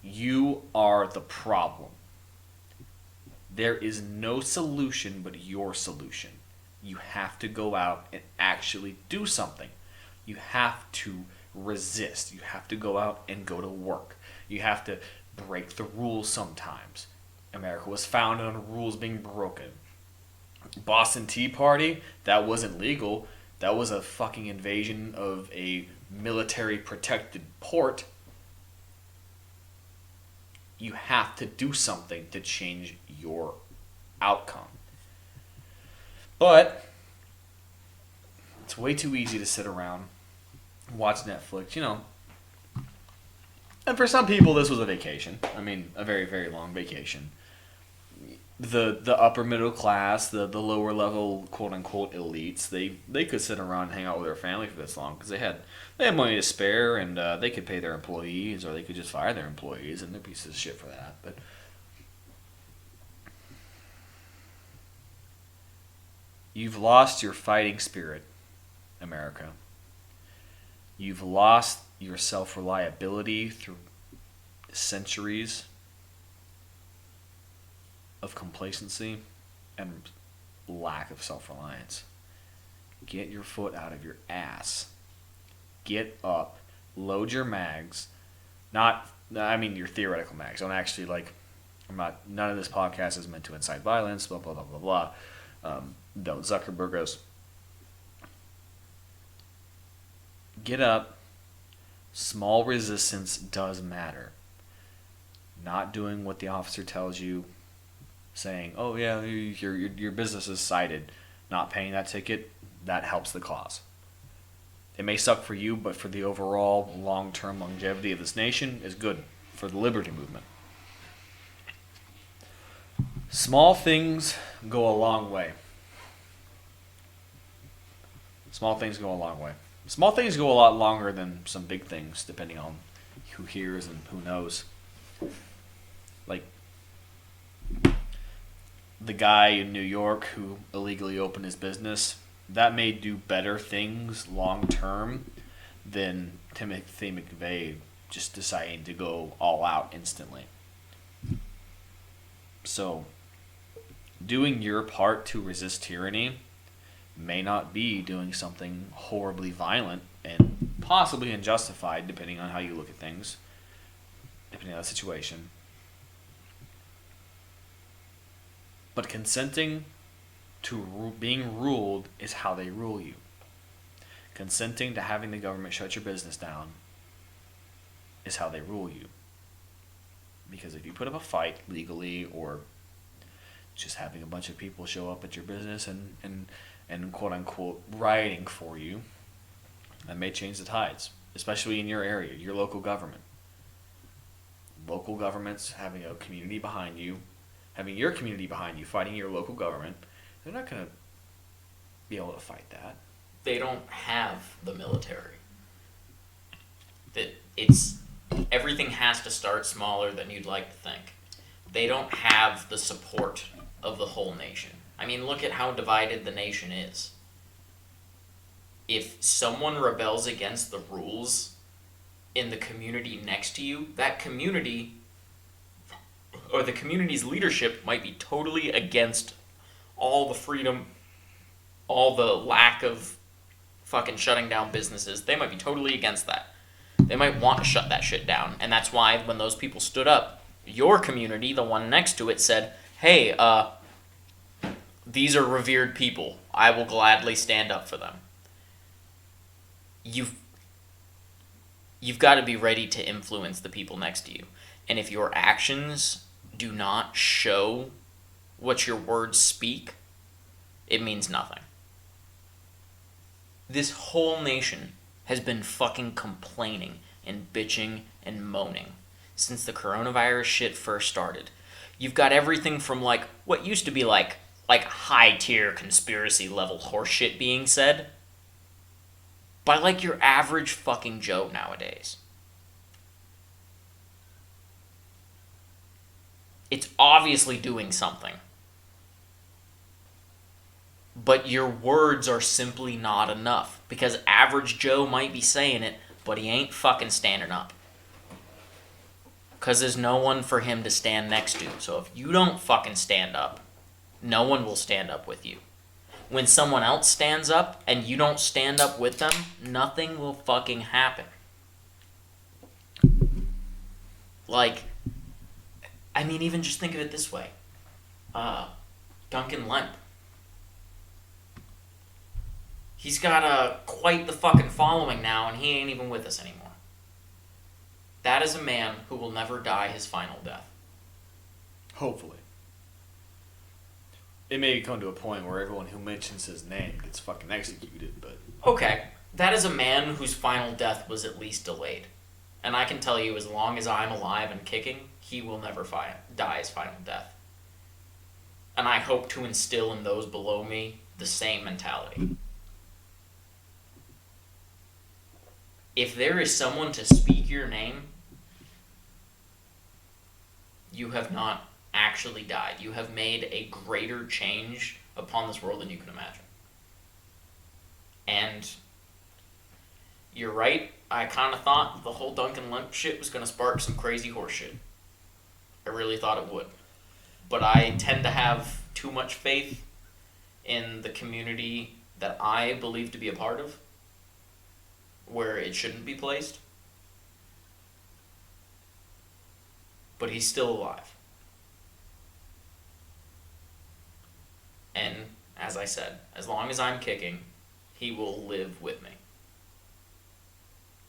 you are the problem. There is no solution but your solution. You have to go out and actually do something. You have to resist. You have to go out and go to work. You have to break the rules sometimes. America was founded on rules being broken. Boston Tea Party, that wasn't legal. That was a fucking invasion of a military protected port. You have to do something to change your outcome. But it's way too easy to sit around and watch Netflix, And for some people, this was a vacation. I mean, a very, very long vacation. The upper middle class, the lower level, quote unquote elites, they could sit around and hang out with their family for this long because they had money to spare, and they could pay their employees, or they could just fire their employees, and they're pieces of shit for that. But you've lost your fighting spirit, America. You've lost your self-reliability through centuries of complacency and lack of self-reliance. Get your foot out of your ass. Get up. Load your mags. Your theoretical mags. Don't actually, none of this podcast is meant to incite violence, blah, blah, blah, blah, blah. Don't Zuckerberg us. Get up. Small resistance does matter. Not doing what the officer tells you, saying, "Oh yeah, your business is cited," not paying that ticket, that helps the cause. It may suck for you, but for the overall long-term longevity of this nation, is good for the liberty movement. Small things go a long way. Small things go a long way. Small things go a lot longer than some big things, depending on who hears and who knows. Like the guy in New York who illegally opened his business, that may do better things long term than Timothy McVeigh just deciding to go all out instantly. So, doing your part to resist tyranny may not be doing something horribly violent and possibly unjustified, depending on how you look at things, depending on the situation. But consenting to being ruled is how they rule you. Consenting to having the government shut your business down is how they rule you. Because if you put up a fight legally, or just having a bunch of people show up at your business and quote unquote rioting for you, that may change the tides, especially in your area, your local government. Local governments having a community behind you, having your community behind you, fighting your local government, they're not going to be able to fight that. They don't have the military. Everything has to start smaller than you'd like to think. They don't have the support of the whole nation. I mean, look at how divided the nation is. If someone rebels against the rules in the community next to you, that community or the community's leadership might be totally against all the freedom, all the lack of fucking shutting down businesses. They might be totally against that. They might want to shut that shit down. And that's why when those people stood up, your community, the one next to it, said, "Hey, these are revered people. I will gladly stand up for them." You've got to be ready to influence the people next to you. And if your actions do not show what your words speak, it means nothing. This whole nation has been fucking complaining and bitching and moaning since the coronavirus shit first started. You've got everything from what used to be like high tier conspiracy level horseshit being said by your average fucking Joe nowadays. It's obviously doing something. But your words are simply not enough. Because average Joe might be saying it, but he ain't fucking standing up. Because there's no one for him to stand next to. So if you don't fucking stand up, no one will stand up with you. When someone else stands up and you don't stand up with them, nothing will fucking happen. Even just think of it this way. Duncan Lemp. He's got quite the fucking following now, and he ain't even with us anymore. That is a man who will never die his final death. Hopefully. it may come to a point where everyone who mentions his name gets fucking executed, but Okay, that is a man whose final death was at least delayed. And I can tell you, as long as I'm alive and kicking, he will never die his final death. And I hope to instill in those below me the same mentality. If there is someone to speak your name, you have not actually died. You have made a greater change upon this world than you can imagine. And you're right, I kind of thought the whole Duncan Lemp shit was going to spark some crazy horse shit. I really thought it would. But I tend to have too much faith in the community that I believe to be a part of, where it shouldn't be placed. But he's still alive. And, as I said, as long as I'm kicking, he will live with me.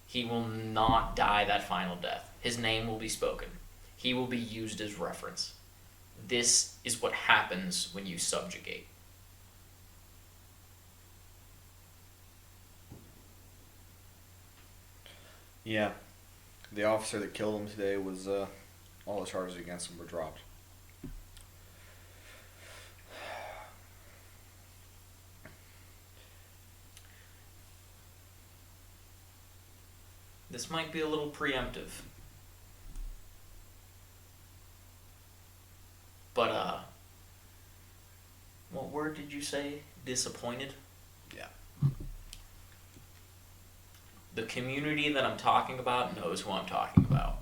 He will not die that final death. His name will be spoken. He will be used as reference. This is what happens when you subjugate. yeah, the officer that killed him today was all the charges against him were dropped. This might be a little preemptive. But, what word did you say? Disappointed? Yeah. The community that I'm talking about knows who I'm talking about.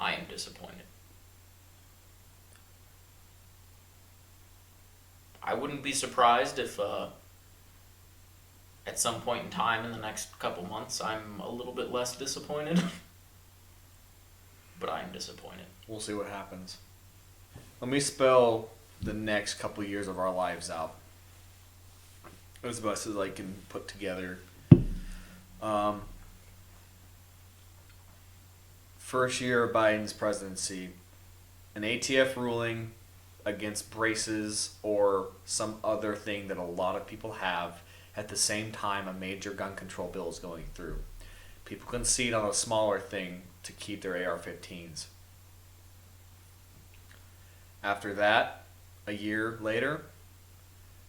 I am disappointed. I wouldn't be surprised if, at some point in time in the next couple months, I'm a little bit less disappointed. But I am disappointed. We'll see what happens. Let me spell the next couple years of our lives out as best as I can put together. First year of Biden's presidency, an ATF ruling against braces or some other thing that a lot of people have at the same time a major gun control bill is going through. People concede on a smaller thing to keep their AR-15s. After that, a year later,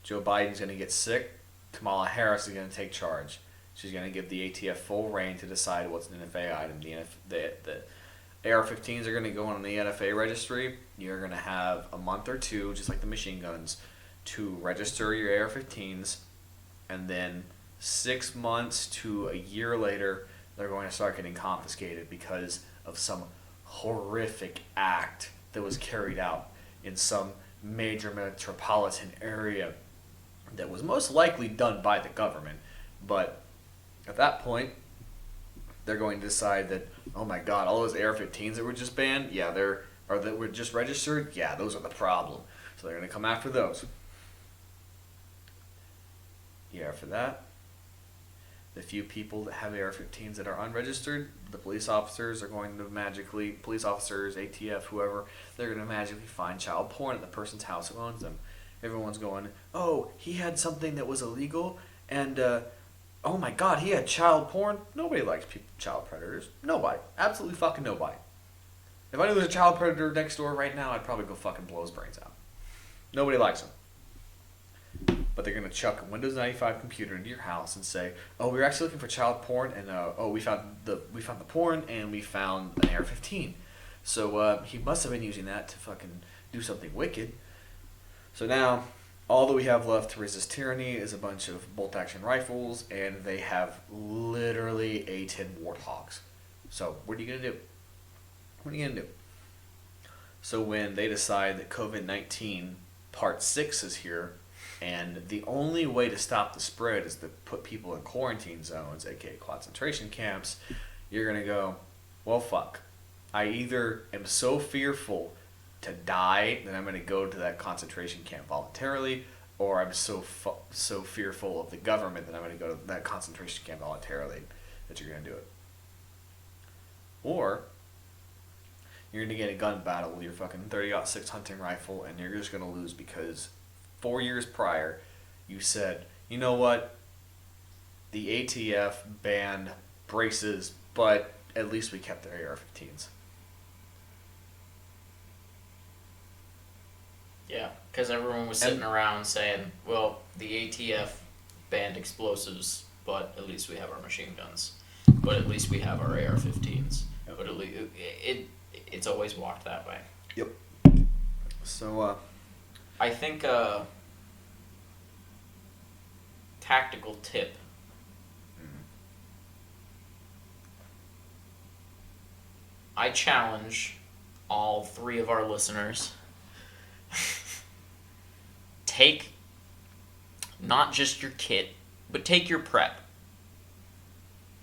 Joe Biden's going to get sick. Kamala Harris is going to take charge. She's going to give the ATF full reign to decide what's an NFA item. The AR-15s are going to go on the NFA registry. You're going to have a month or two, just like the machine guns, to register your AR-15s. And then 6 months to a year later, they're going to start getting confiscated because of some horrific act that was carried out in some major metropolitan area that was most likely done by the government. But at that point, they're going to decide that, oh my god, all those AR-15s that were just banned, yeah, that were just registered, yeah, those are the problem. So they're going to come after those. Yeah, after that, the few people that have AR-15s that are unregistered, the police officers are going to magically, police officers, ATF, whoever, they're going to magically find child porn at the person's house who owns them. Everyone's going, oh, he had something that was illegal, and, oh my god, he had child porn? Nobody likes child predators. Nobody. Absolutely fucking nobody. If I knew there was a child predator next door right now, I'd probably go fucking blow his brains out. Nobody likes him. But they're going to chuck a Windows 95 computer into your house and say, oh, we were actually looking for child porn, and we found the porn, and we found an AR-15. So he must have been using that to fucking do something wicked. So now, all that we have left to resist tyranny is a bunch of bolt-action rifles, and they have literally A-10 warthogs. So what are you going to do? What are you going to do? So when they decide that COVID-19 Part 6 is here, and the only way to stop the spread is to put people in quarantine zones, aka concentration camps, you're going to go, well, fuck. I either am so fearful to die that I'm going to go to that concentration camp voluntarily, or I'm so fearful of the government that I'm going to go to that concentration camp voluntarily that you're going to do it. Or You're gonna get a gun battle with your fucking 30-06 hunting rifle, and you're just gonna lose because 4 years prior, you said, you know what? The ATF banned braces, but at least we kept their AR-15s. Yeah, because everyone was sitting around saying, well, the ATF banned explosives, but at least we have our machine guns. But at least we have our AR-15s. Yep. But at least it's always walked that way. Yep. So, I think tactical tip. I challenge all 3 of our listeners. Take not just your kit, but take your prep.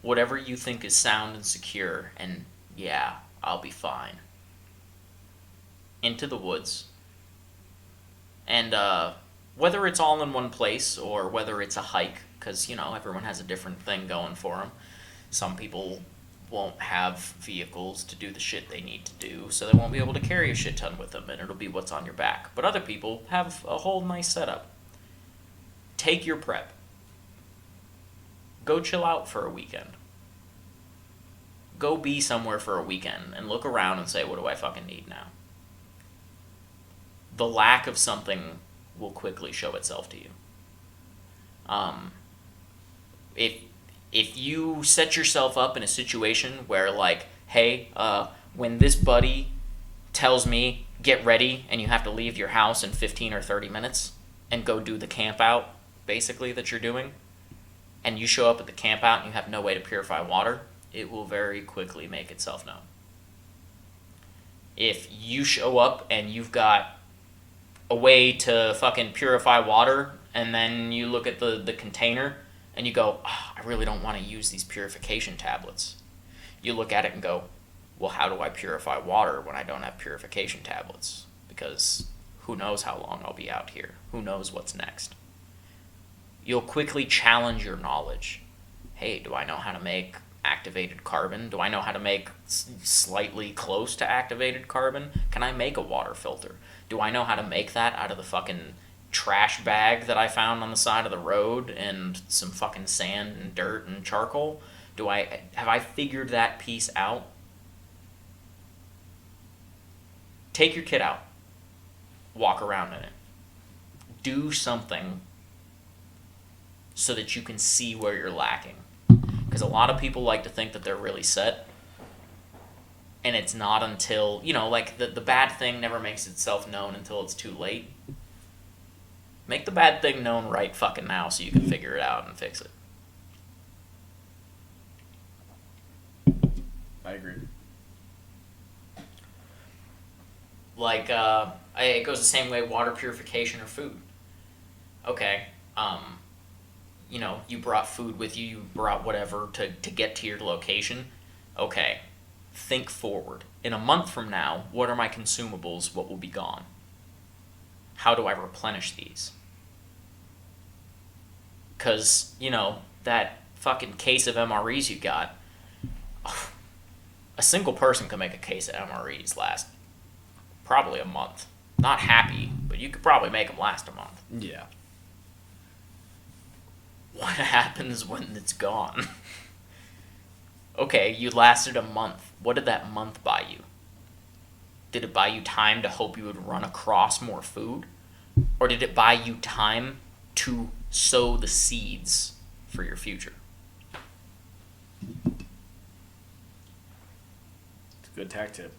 Whatever you think is sound and secure, and yeah, I'll be fine. Into the woods. And whether it's all in one place or whether it's a hike, because, everyone has a different thing going for them. Some people won't have vehicles to do the shit they need to do, so they won't be able to carry a shit ton with them, and it'll be what's on your back. But other people have a whole nice setup. Take your prep. Go chill out for a weekend. Go be somewhere for a weekend and look around and say, what do I fucking need now? The lack of something will quickly show itself to you. If you set yourself up in a situation where, like, hey, when this buddy tells me get ready and you have to leave your house in 15 or 30 minutes and go do the camp out, basically, that you're doing, and you show up at the camp out and you have no way to purify water, it will very quickly make itself known. If you show up and you've got a way to fucking purify water, and then you look at the container and you go, oh, I really don't want to use these purification tablets. You look at it and go, well, how do I purify water when I don't have purification tablets? Because who knows how long I'll be out here? Who knows what's next? You'll quickly challenge your knowledge. Hey, do I know how to make activated carbon? Do I know how to make slightly close to activated carbon? Can I make a water filter? Do I know how to make that out of the fucking trash bag that I found on the side of the road and some fucking sand and dirt and charcoal? Have I figured that piece out? Take your kit out. Walk around in it. Do something so that you can see where you're lacking. Because a lot of people like to think that they're really set, and it's not until, like the bad thing never makes itself known until it's too late. Make the bad thing known right fucking now so you can figure it out and fix it. I agree. Like, it goes the same way, water purification or food. Okay, you brought food with you brought whatever to get to your location. Okay, think forward. In a month from now, what are my consumables? What will be gone? How do I replenish these? Because, that fucking case of MREs you got, a single person could make a case of MREs last probably a month. Not happy, but you could probably make them last a month. Yeah. What happens when it's gone? Okay, you lasted a month. What did that month buy you? Did it buy you time to hope you would run across more food? Or did it buy you time to sow the seeds for your future? It's a good tack tip.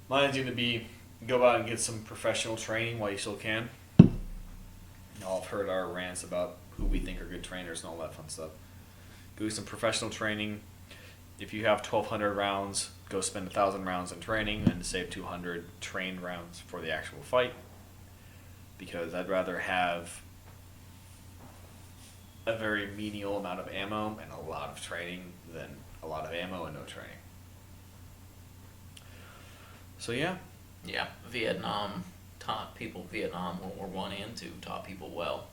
Mine's going to be go out and get some professional training while you still can. Y'all have heard our rants about who we think are good trainers and all that fun stuff. Go some professional training. If you have 1,200 rounds, go spend 1,000 rounds in training and save 200 trained rounds for the actual fight. Because I'd rather have a very menial amount of ammo and a lot of training than a lot of ammo and no training. So yeah. Yeah, Vietnam taught people, World War I and II taught people well.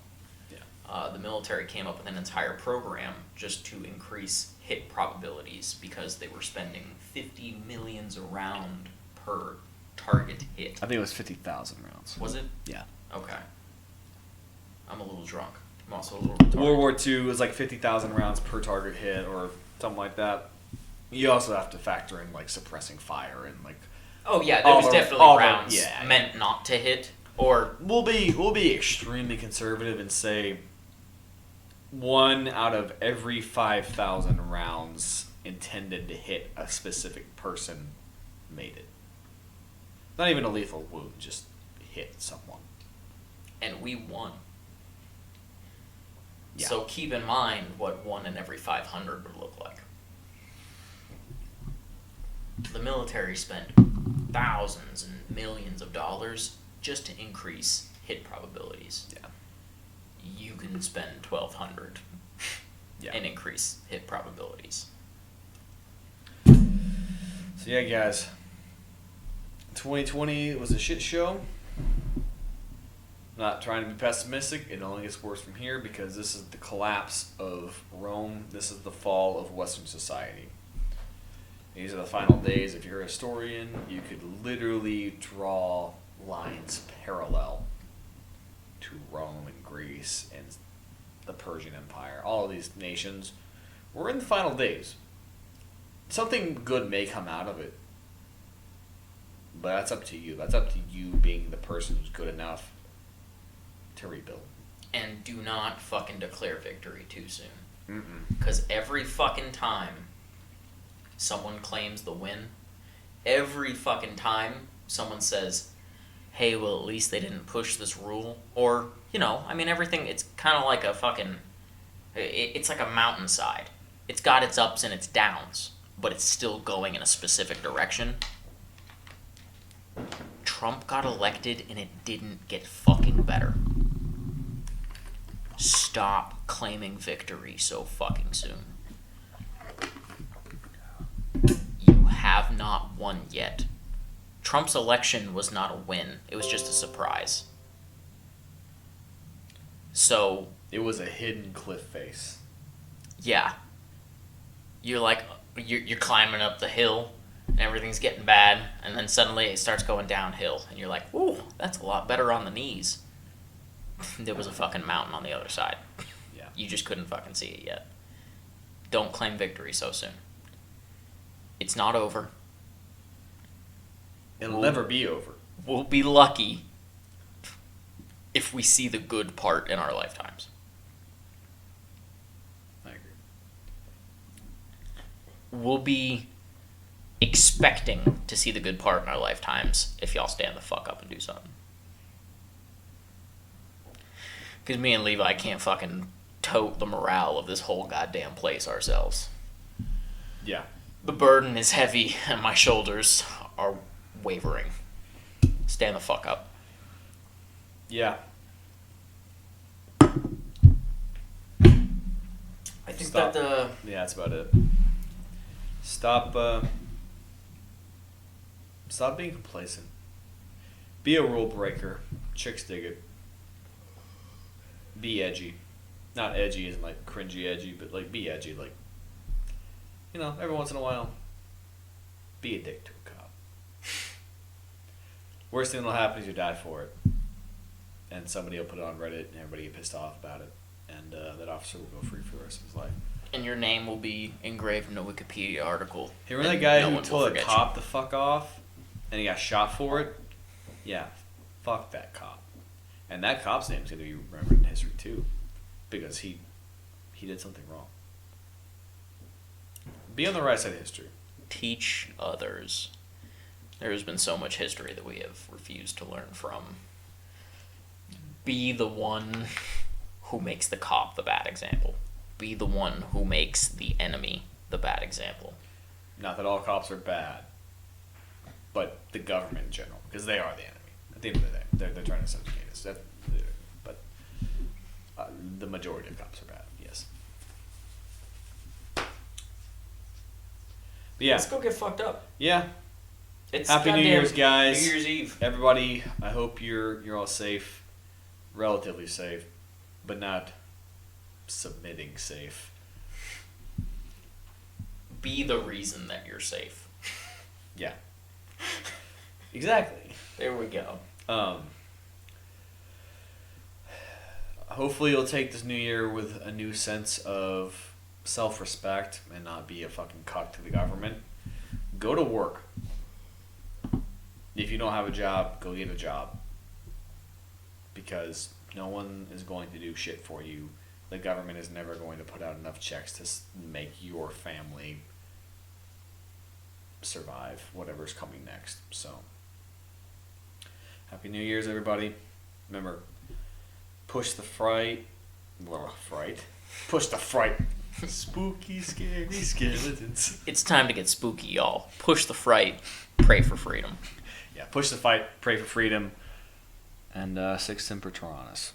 Yeah. the military came up with an entire program just to increase hit probabilities because they were spending 50 millions a round per target hit. I think it was 50,000 rounds. Was it? Yeah. Okay. I'm a little drunk. I'm also a little retarded. World War II was like 50,000 rounds per target hit or something like that. You also have to factor in like suppressing fire and like. Oh yeah, there was definitely rounds yeah, meant not to hit. Or we'll be extremely conservative and say 1 out of every 5,000 rounds intended to hit a specific person made it. Not even a lethal wound, just hit someone. and we won. Yeah. So keep in mind what 1 in every 500 would look like. The military spent thousands and millions of dollars just to increase hit probabilities. Yeah. You can spend 1,200 Yeah. and increase hit probabilities. So yeah, guys. 2020 was a shit show. Not trying to be pessimistic. It only gets worse from here because this is the collapse of Rome. This is the fall of Western society. These are the final days. If you're a historian, you could literally draw lines parallel to Rome and Greece and the Persian Empire. All of these nations. We're in the final days. Something good may come out of it. But that's up to you. That's up to you being the person who's good enough to rebuild. And do not fucking declare victory too soon. Mm-mm. Because every fucking time someone claims the win, every fucking time someone says, hey, well, at least they didn't push this rule. Or, everything, it's kind of like a fucking, it's like a mountainside. It's got its ups and its downs, but it's still going in a specific direction. Trump got elected and it didn't get fucking better. Stop claiming victory so fucking soon. You have not won yet. Trump's election was not a win. It was just a surprise. So... It was a hidden cliff face. Yeah. You're climbing up the hill, and everything's getting bad, and then suddenly it starts going downhill, and you're like, ooh, that's a lot better on the knees. There was a fucking mountain on the other side. Yeah. You just couldn't fucking see it yet. Don't claim victory so soon. It's not over. It'll never be over. We'll be lucky if we see the good part in our lifetimes. I agree. We'll be expecting to see the good part in our lifetimes if y'all stand the fuck up and do something. Because me and Levi can't fucking tote the morale of this whole goddamn place ourselves. Yeah. The burden is heavy and my shoulders are wavering. Stand the fuck up. Yeah. I think Stop. that Yeah, that's about it. Stop being complacent. Be a rule breaker. Chicks dig it. Be edgy. Not edgy isn't like cringy edgy, but like be edgy. Like, every once in a while, be a dick to a cop. Worst thing that'll happen is you die for it. And somebody will put it on Reddit and everybody get pissed off about it. And that officer will go free for the rest of his life. and your name will be engraved in a Wikipedia article. Hey, remember that and guy no who one will told a forget cop to fuck off and he got shot for it? Yeah, fuck that cop. And that cop's name's going to be remembered in history too, because he did something wrong. Be on the right side of history. Teach others. There has been so much history that we have refused to learn from. Be the one who makes the cop the bad example. Be the one who makes the enemy the bad example. Not that all cops are bad, but the government in general, because they are the enemy. At the end of the day, they're trying to subjugate us. But the majority of cops are bad. Yes. But yeah. Let's go get fucked up. Yeah. It's Happy New goddamn Year's, guys. New Year's Eve. Everybody, I hope you're all safe, relatively safe, but not submitting safe. Be the reason that you're safe. Yeah. Exactly. There we go. Hopefully you'll take this new year with a new sense of self-respect and not be a fucking cuck to the government. Go to work. If you don't have a job, go get a job. Because no one is going to do shit for you. The government is never going to put out enough checks to make your family survive whatever's coming next. So, Happy New Year's, everybody. Remember, push the fright. Push the fright. Spooky, scary skeletons. It's time to get spooky, y'all. Push the fright. Pray for freedom. Yeah, push the fight. Pray for freedom. And Six Semper Tyrannis.